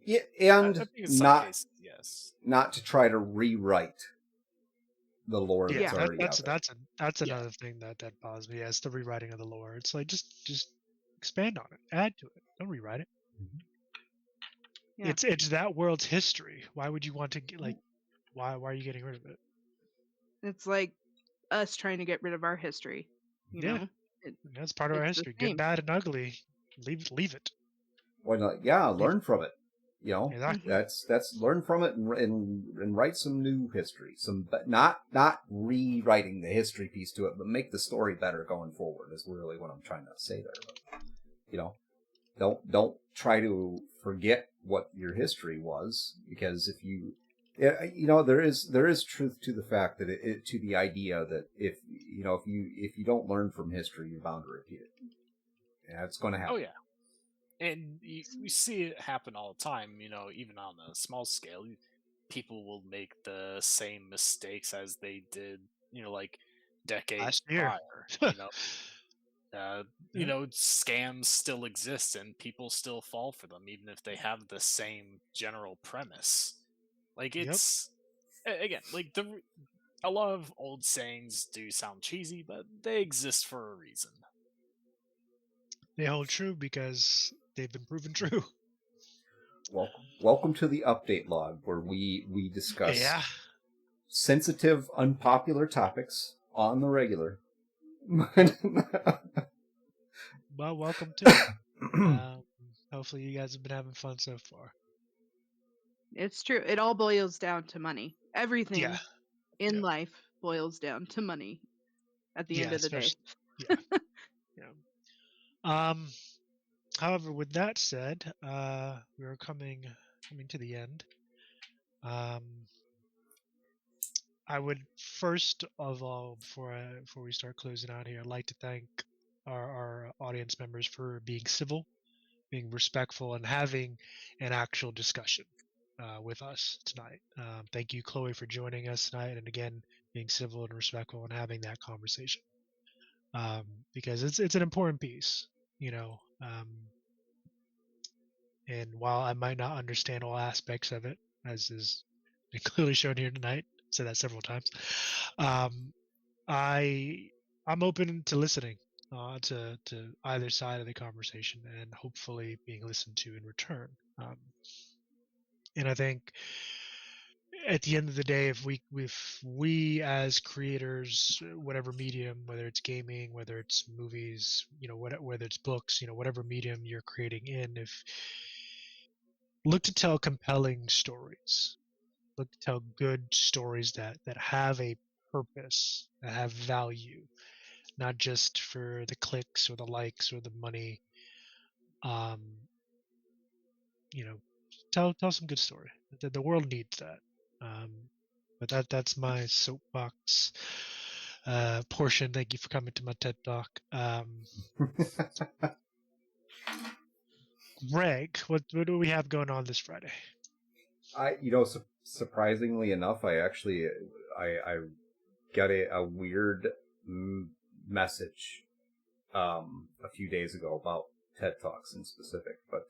Yeah, I and think in some not cases, yes. not to try to rewrite the lore Yeah, that's already out there. that's Yeah. another thing that bothers me. Yeah, it's the rewriting of the lore. It's like just expand on it, add to it. Don't rewrite it. Yeah. It's that world's history. Why would you want to get, like? Why are you getting rid of it? It's like us trying to get rid of our history. Yeah, that's part of our it's the history. Good, same. bad, and ugly. Leave it. Why not? Yeah, learn from it. Exactly. That's learn from it and write some new history. But not rewriting the history piece to it, but make the story better going forward. Is really what I'm trying to say there. But, don't try to forget what your history was, because if you, there is truth to the fact that to the idea that if you don't learn from history, you're bound to repeat it. Yeah, it's going to happen. Oh yeah, and we see it happen all the time. Even on a small scale, people will make the same mistakes as they did. Like decades Last year. prior. Yeah. Scams still exist and people still fall for them, even if they have the same general premise. Like it's again, like a lot of old sayings do sound cheesy, but they exist for a reason. They hold true because they've been proven true. Welcome to the update log, where we discuss Yeah. sensitive, unpopular topics on the regular. Well, welcome to it. Hopefully you guys have been having fun so far. It's true. It all boils down to money. Everything in life boils down to money at the end of the day. Yeah. However, with that said, we're coming to the end. I would first of all, before we start closing out here, I'd like to thank our audience members for being civil, being respectful, and having an actual discussion with us tonight. Thank you, Chloe, for joining us tonight, and again, being civil and respectful and having that conversation, because it's an important piece, and while I might not understand all aspects of it, as is clearly shown here tonight, said that several times, I'm open to listening to either side of the conversation and hopefully being listened to in return. And I think at the end of the day, if we as creators, whatever medium, whether it's gaming, whether it's movies, whether it's books, whatever medium you're creating in, if look to tell compelling stories, look to tell good stories that have a purpose, that have value, not just for the clicks or the likes or the money. Tell some good story. The world needs that. But that's my soapbox portion. Thank you for coming to my TED Talk. Greg, what do we have going on this Friday? Surprisingly enough, I actually, I got a weird message, a few days ago about TED Talks in specific, but,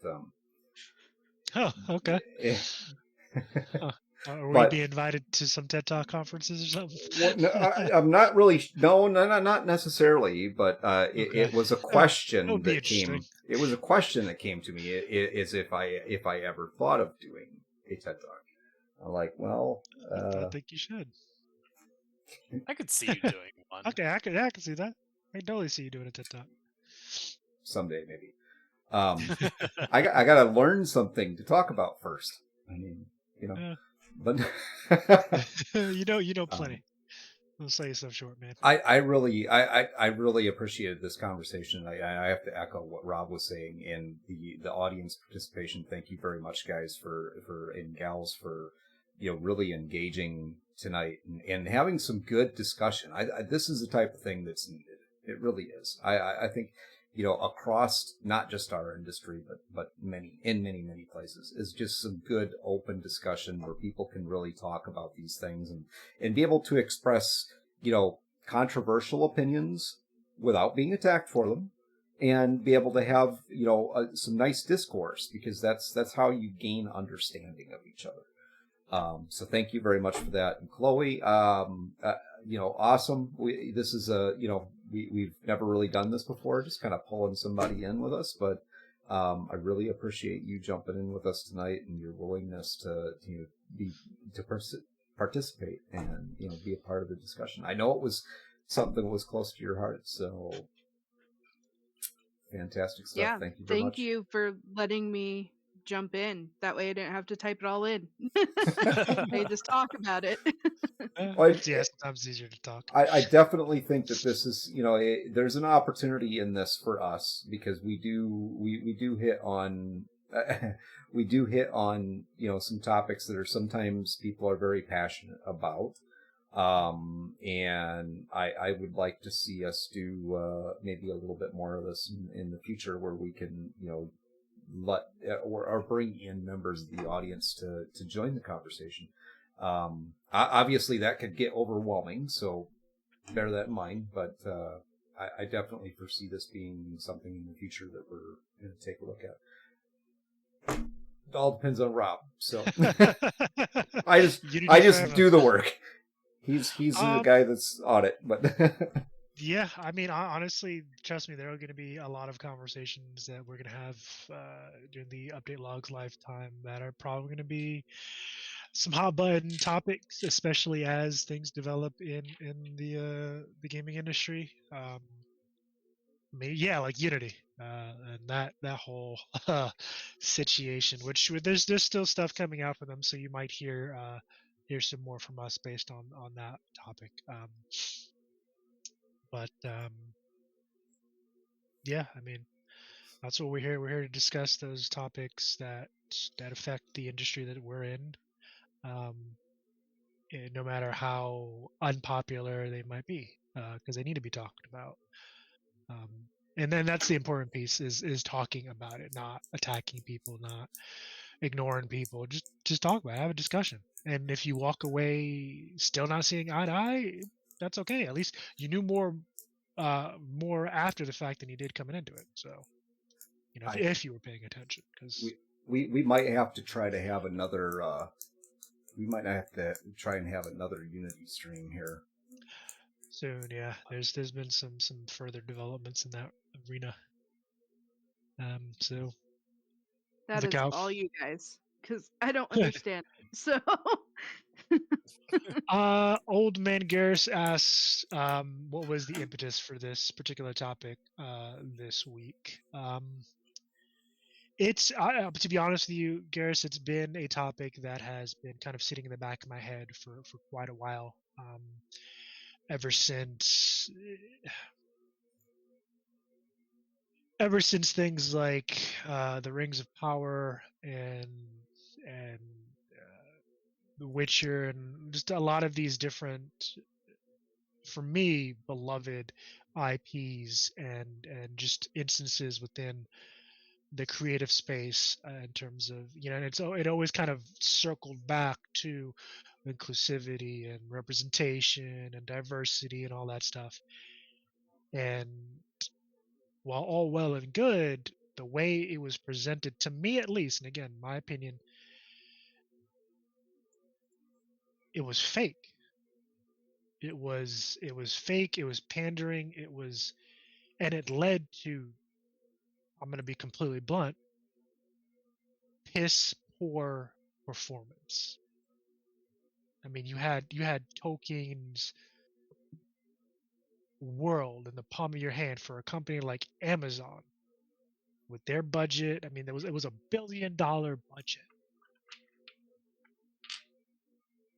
Oh, okay. eh, Huh. Are we but being invited to some TED Talk conferences or something? no, I'm not really, no, not necessarily, but, Okay. it was a That question would be that interesting. came, it was a question that came to me, is if I ever thought of doing a TED Talk. I'm like, well, I think you should. I could see you doing one. Okay, I can see that. I can totally see you doing a TED Talk. someday maybe. I got to learn something to talk about first. I mean, Yeah. but you know plenty. Don't sell yourself short, man. I really appreciated this conversation. I have to echo what Rob was saying, and the audience participation. Thank you very much, guys, for and gals, for really engaging tonight and having some good discussion. This is the type of thing that's needed. It really is. I think across not just our industry, but many places, is just some good open discussion where people can really talk about these things and be able to express controversial opinions without being attacked for them, and be able to have some nice discourse, because that's how you gain understanding of each other. So thank you very much for that. And Chloe, awesome. This is we've never really done this before, just kind of pulling somebody in with us, but I really appreciate you jumping in with us tonight and your willingness to participate and be a part of the discussion. I know it was something that was close to your heart, so fantastic stuff. Yeah, Thank you very much. thank you for letting me jump in. That way I didn't have to type it all in. I just talk about it. Yeah, sometimes it's easier to talk. I definitely think that this is, there's an opportunity in this for us, because we do hit on we do hit on some topics that are sometimes people are very passionate about, and I would like to see us do maybe a little bit more of this in the future, where we can let or bring in members of the audience to join the conversation. Obviously that could get overwhelming, so bear that in mind, but I definitely foresee this being something in the future that we're going to take a look at. It all depends on Rob, so I just do the work. He's the guy that's on it, but yeah, I mean, honestly, trust me, there are going to be a lot of conversations that we're going to have during the Update Logs lifetime that are probably going to be some hot button topics, especially as things develop in the gaming industry. Maybe, like Unity and that whole situation. Which there's still stuff coming out for them, so you might hear some more from us based on that topic. But yeah, I mean, that's what we're here. We're here to discuss those topics that affect the industry that we're in, no matter how unpopular they might be, because they need to be talked about. And then that's the important piece: is talking about it, not attacking people, not ignoring people. Just talk about it, have a discussion. And if you walk away still not seeing eye to eye, that's okay. At least you knew more after the fact than you did coming into it. So, if you were paying attention, because we might have to try to have another. We might have to try and have another Unity stream here soon. Yeah, there's been some further developments in that arena. So that is all you guys, because I don't understand. So. Old Man Garrus asks, what was the impetus for this particular topic this week? It's to be honest with you, Garrus, it's been a topic that has been kind of sitting in the back of my head for quite a while. Ever since things like the Rings of Power and The Witcher, and just a lot of these different, for me, beloved IPs and just instances within the creative space in terms of, and it always kind of circled back to inclusivity and representation and diversity and all that stuff. And while all well and good, the way it was presented to me, at least, and again, my opinion, it was fake. It was fake. It was pandering. And it led to, I'm going to be completely blunt, piss poor performance. I mean, you had Tolkien's world in the palm of your hand for a company like Amazon with their budget. I mean, it was $1 billion budget,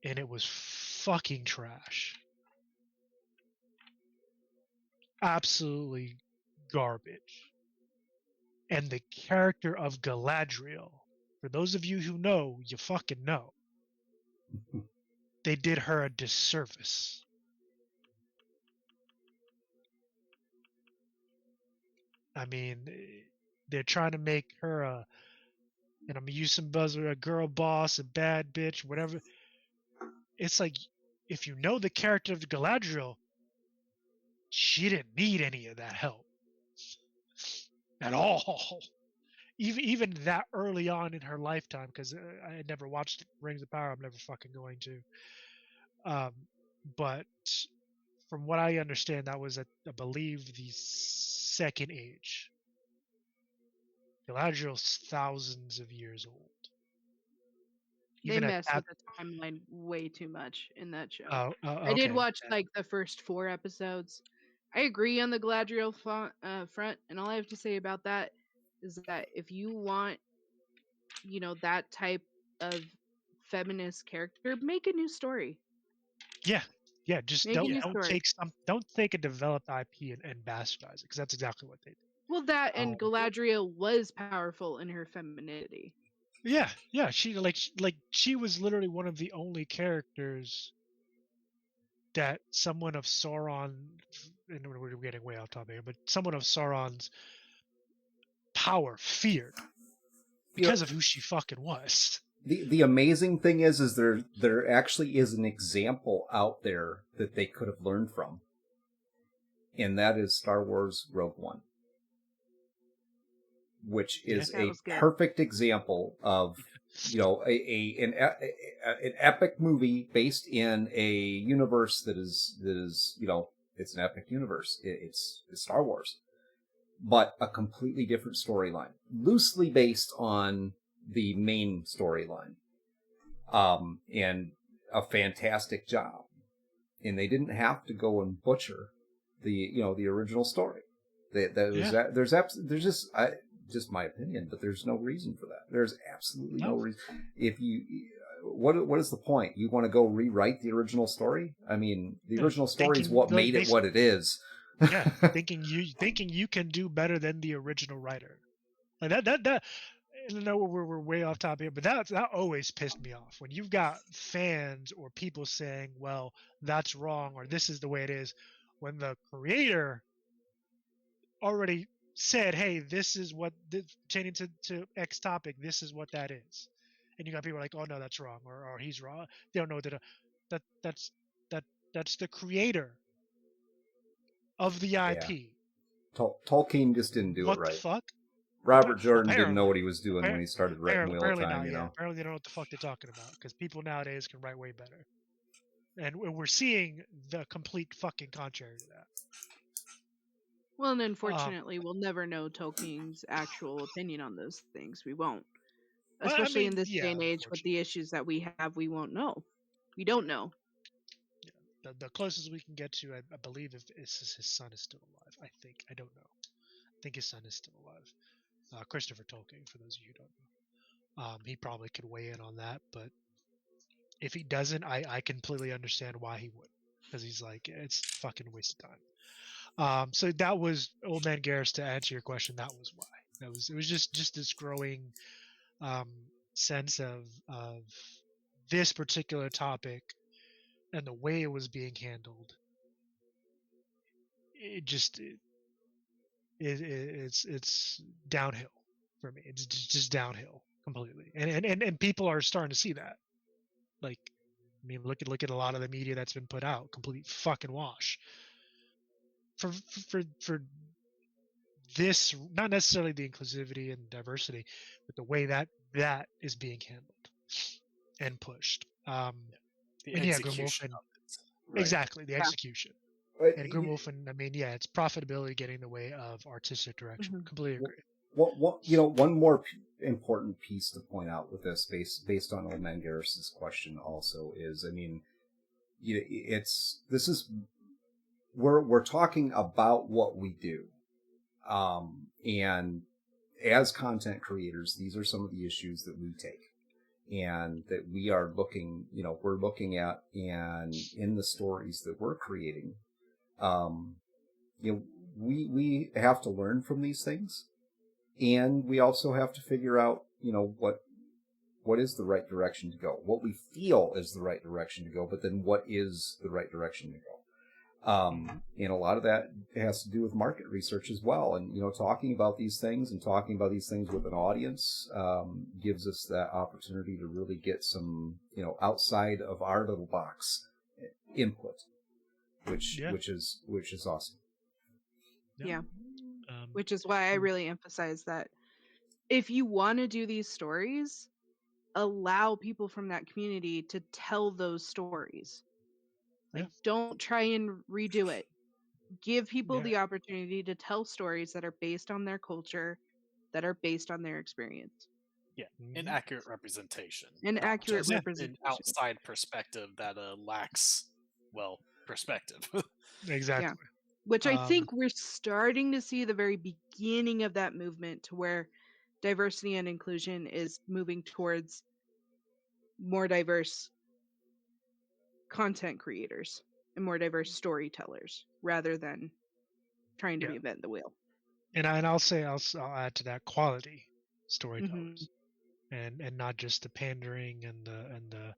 and it was fucking trash. Absolutely garbage. And the character of Galadriel, for those of you who know, you fucking know, they did her a disservice. I mean, they're trying to make her and I'm gonna use some buzzword, a girl boss, a bad bitch, whatever. It's like, if you know the character of Galadriel, she didn't need any of that help at all. Even that early on in her lifetime, because I had never watched Rings of Power. I'm never fucking going to. But from what I understand, that was, I believe, the Second Age. Galadriel's thousands of years old. They Even at messed that, with the timeline way too much in that show. okay. I did watch like the first 4 episodes. I agree on the Galadriel front, and all I have to say about that is that if you want, that type of feminist character, make a new story. Yeah, just Make a new don't story. don't take a developed IP and bastardize it, because that's exactly what they did. Well, that and Galadriel was powerful in her femininity. Yeah, she she was literally one of the only characters that someone of Sauron, and we're getting way off topic here, but someone of Sauron's power feared because of who she fucking was. The amazing thing is there actually is an example out there that they could have learned from, and that is Star Wars Rogue One, which is a perfect example of an epic movie based in a universe that is it's an epic universe. It's Star Wars, but a completely different storyline, loosely based on the main storyline, and a fantastic job. And they didn't have to go and butcher the original story. There's just my opinion, but there's no reason for that. There's absolutely no reason. If you, what is the point? You want to go rewrite the original story? I mean, the original story is what made it what it is. Yeah, thinking you can do better than the original writer, like that. I know we're way off topic here, but that always pissed me off when you've got fans or people saying, "Well, that's wrong," or "This is the way it is," when the creator already said, "Hey, this is what pertaining to X topic. This is what that is," and you got people like, "Oh no, that's wrong," or "He's wrong." They don't know that's the creator of the IP. Yeah. Tolkien just didn't do it right. What the fuck? Robert Jordan didn't know what he was doing when he started writing Wheel of Time. Apparently they don't know what the fuck they're talking about, because people nowadays can write way better, and we're seeing the complete fucking contrary to that. Well, and unfortunately, we'll never know Tolkien's actual opinion on those things. We won't, especially in this day and age with the issues that we have. We won't know. We don't know. The closest we can get to, I believe, if his son is still alive. I think. I don't know. I think his son is still alive. Christopher Tolkien, for those of you who don't know. He probably could weigh in on that, but if he doesn't, I completely understand why he would, because he's like, it's fucking waste of time. So that was Old Man Garrus. To answer your question, that was why. It was just this growing sense of this particular topic and the way it was being handled. It's downhill for me. It's just downhill completely, and people are starting to see that. Like, I mean, look at a lot of the media that's been put out, complete fucking wash. For this, not necessarily the inclusivity and diversity, but the way that is being handled and pushed. The And yeah, execution Grimwolfen, of it. Right. exactly, the Yeah. execution. But And Grimwolfen, I mean, yeah, it's profitability getting in the way of artistic direction. Mhm. Completely agree. one more important piece to point out with this, based on Oman Garris's question, also is, I mean, we're talking about what we do, and as content creators, these are some of the issues that we take, and that we are we're looking at, and in the stories that we're creating, we have to learn from these things. And we also have to figure out, what is the right direction to go, what we feel is the right direction to go, but then what is the right direction to go? And a lot of that has to do with market research as well. And, talking about these things with an audience, gives us that opportunity to really get some, outside of our little box input, which is awesome. Yeah. Which is why I really emphasize that if you want to do these stories, allow people from that community to tell those stories. Like, don't try and redo it. Give people the opportunity to tell stories that are based on their culture, that are based on their experience. Yeah, an accurate representation. An not accurate just representation. An outside perspective that lacks, perspective. Exactly. Yeah. Which I think we're starting to see the very beginning of that movement, to where diversity and inclusion is moving towards more diverse content creators and more diverse storytellers, rather than trying to reinvent the wheel. And I'll add to that, quality storytellers, and not just the pandering and the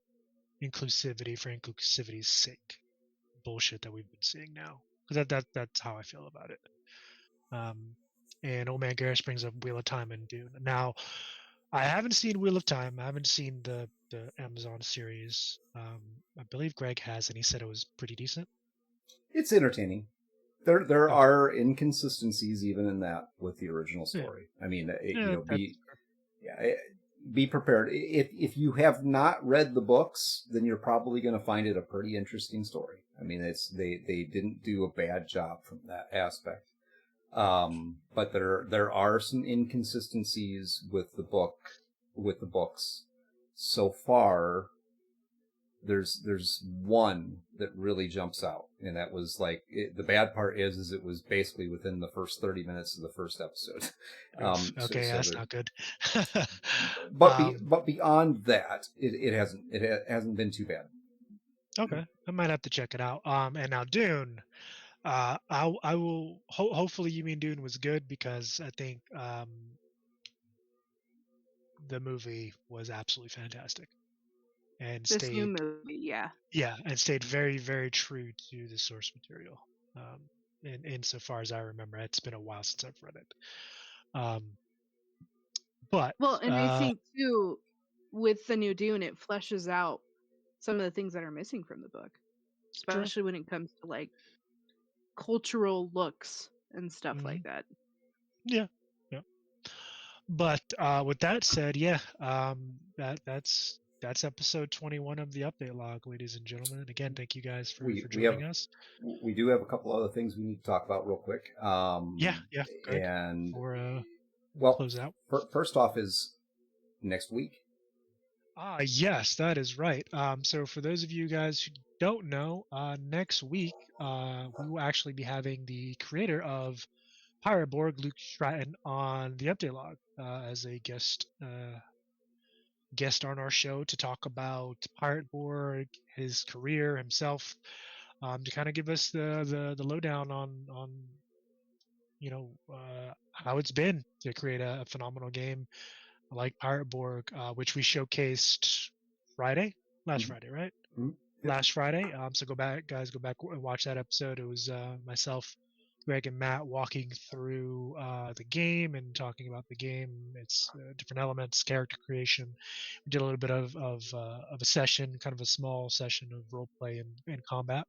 inclusivity for inclusivity's sake bullshit that we've been seeing now. Because that's how I feel about it. And Oman Garris brings up Wheel of Time and Dune. Now, I haven't seen Wheel of Time. I haven't seen the Amazon series. I believe Greg has, and he said it was pretty decent. It's entertaining. There are inconsistencies even in that with the original story. I mean, be prepared. If you have not read the books, then you're probably going to find it a pretty interesting story. I mean, they didn't do a bad job from that aspect. But there are some inconsistencies with the books. So far, there's one that really jumps out, and that was the bad part is it was basically within the first 30 minutes of the first episode. That's not good. but beyond that, it hasn't been too bad. Okay, I might have to check it out. And now Dune, I will. Hopefully, you mean Dune was good, because I think the movie was absolutely fantastic, and this new movie, and stayed very, very true to the source material. And insofar as I remember, it's been a while since I've read it. But I think too, with the new Dune, it fleshes out some of the things that are missing from the book, especially when it comes to cultural looks and stuff like that. Yeah. But with that said, that's episode 21 of the update log, ladies and gentlemen. And again, thank you guys for joining us. We do have a couple other things we need to talk about real quick. And close out. First off is next week. Yes, that is right. So for those of you guys who don't know, next week we will actually be having the creator of Pirate Borg, Luke Stratton, on the update log as a guest on our show to talk about Pirate Borg, his career, himself, to kind of give us the lowdown on how it's been to create a phenomenal game like Pirate Borg, which we showcased last Friday, right? Mm-hmm. Yep. Last Friday. So go back and watch that episode. It was myself, Greg and Matt walking through the game and talking about the game, its different elements, character creation. We did a little bit of a session, kind of a small session of role play and combat.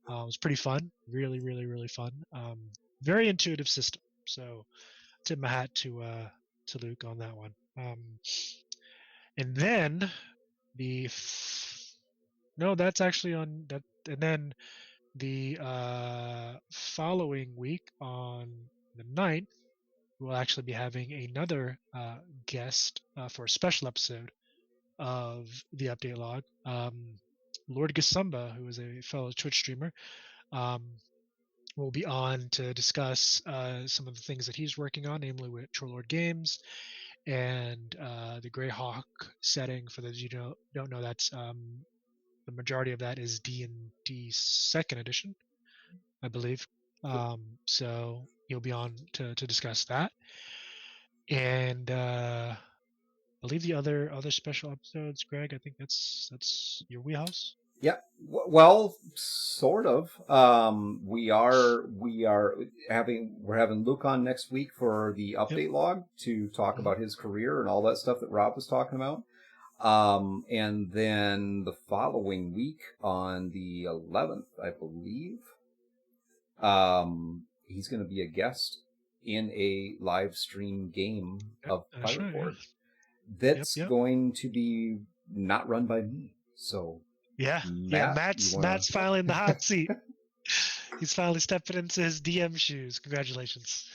It was pretty fun, really fun. Very intuitive system. So tip my hat to Luke on that one. And then no, that's actually on that, and then the following week on the 9th, we'll actually be having another guest for a special episode of the update log. Lord Gasumba, who is a fellow Twitch streamer, will be on to discuss some of the things that he's working on, namely with Trollord Games and the Greyhawk setting. For those you don't know, that's the majority of that is D&D 2nd edition, I believe. So he'll be on to discuss that, and I believe the other special episodes, Greg. I think that's your wheelhouse. Yeah, well, sort of. We're having Luke on next week for the update log to talk about his career and all that stuff that Rob was talking about. And then the following week on the 11th, I believe, he's going to be a guest in a live stream game of Pirate Board that's going to be not run by me. So Matt's finally in the hot seat. He's finally stepping into his DM shoes. Congratulations.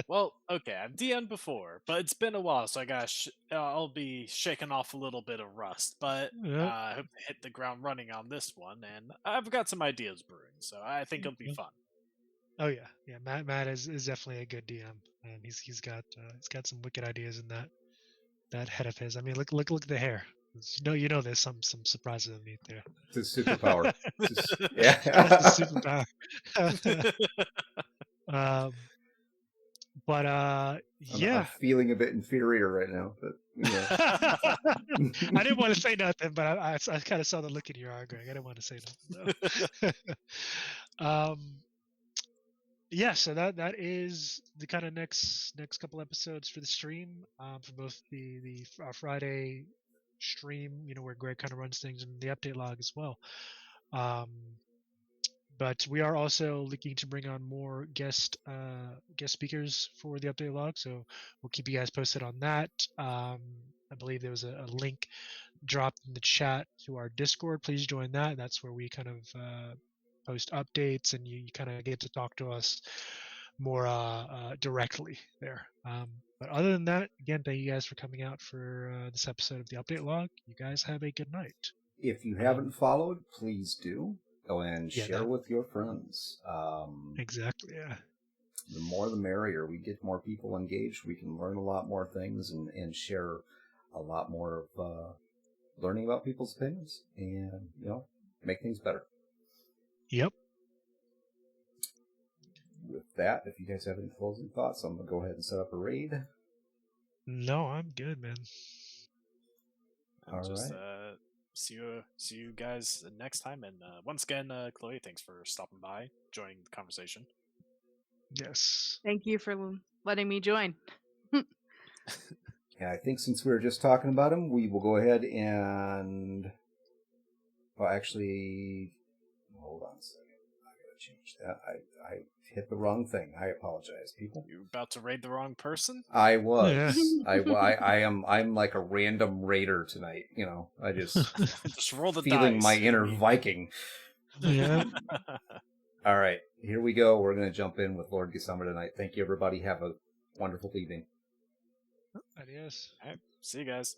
Well, okay, I've DM'd before, but it's been a while, so I'll be shaking off a little bit of rust. But I hope to hit the ground running on this one, and I've got some ideas brewing, so I think it'll be fun. Oh yeah. Matt is definitely a good DM, and he's got some wicked ideas in that head of his. I mean, look at the hair. You know, there's some surprises underneath there. It's a superpower. It's a superpower. But I'm feeling a bit inferior right now. But I didn't want to say nothing, but I kind of saw the look in your eye, Greg. I didn't want to say nothing. So that is the kind of next couple episodes for the stream, for both the Friday stream, where Greg kind of runs things, and the update log as well. But we are also looking to bring on more guest speakers for the update log, so we'll keep you guys posted on that. I believe there was a link dropped in the chat to our Discord. Please join that. That's where we kind of post updates, and you kind of get to talk to us more directly there. But other than that, again, thank you guys for coming out for this episode of the update log. You guys have a good night. If you haven't followed, please do. Go and share with your friends. Exactly, yeah. The more the merrier. We get more people engaged. We can learn a lot more things and share a lot more of learning about people's opinions and, make things better. Yep. With that, if you guys have any closing thoughts, I'm going to go ahead and set up a raid. No, I'm good, man. All right. See you guys next time. And once again, Chloe, thanks for stopping by, joining the conversation. Yes. Thank you for letting me join. Yeah, I think since we were just talking about him, we will go ahead and... Well, actually... Hold on a second. I gotta change that. I hit the wrong thing. I apologize, people. You about to raid the wrong person? I was. Yeah. I'm like a random raider tonight. I just just roll the feeling dice. my inner Viking. Yeah. All right, here we go. We're gonna jump in with Lord Gasumba tonight. Thank you, everybody. Have a wonderful evening. Adios. All right. See you guys.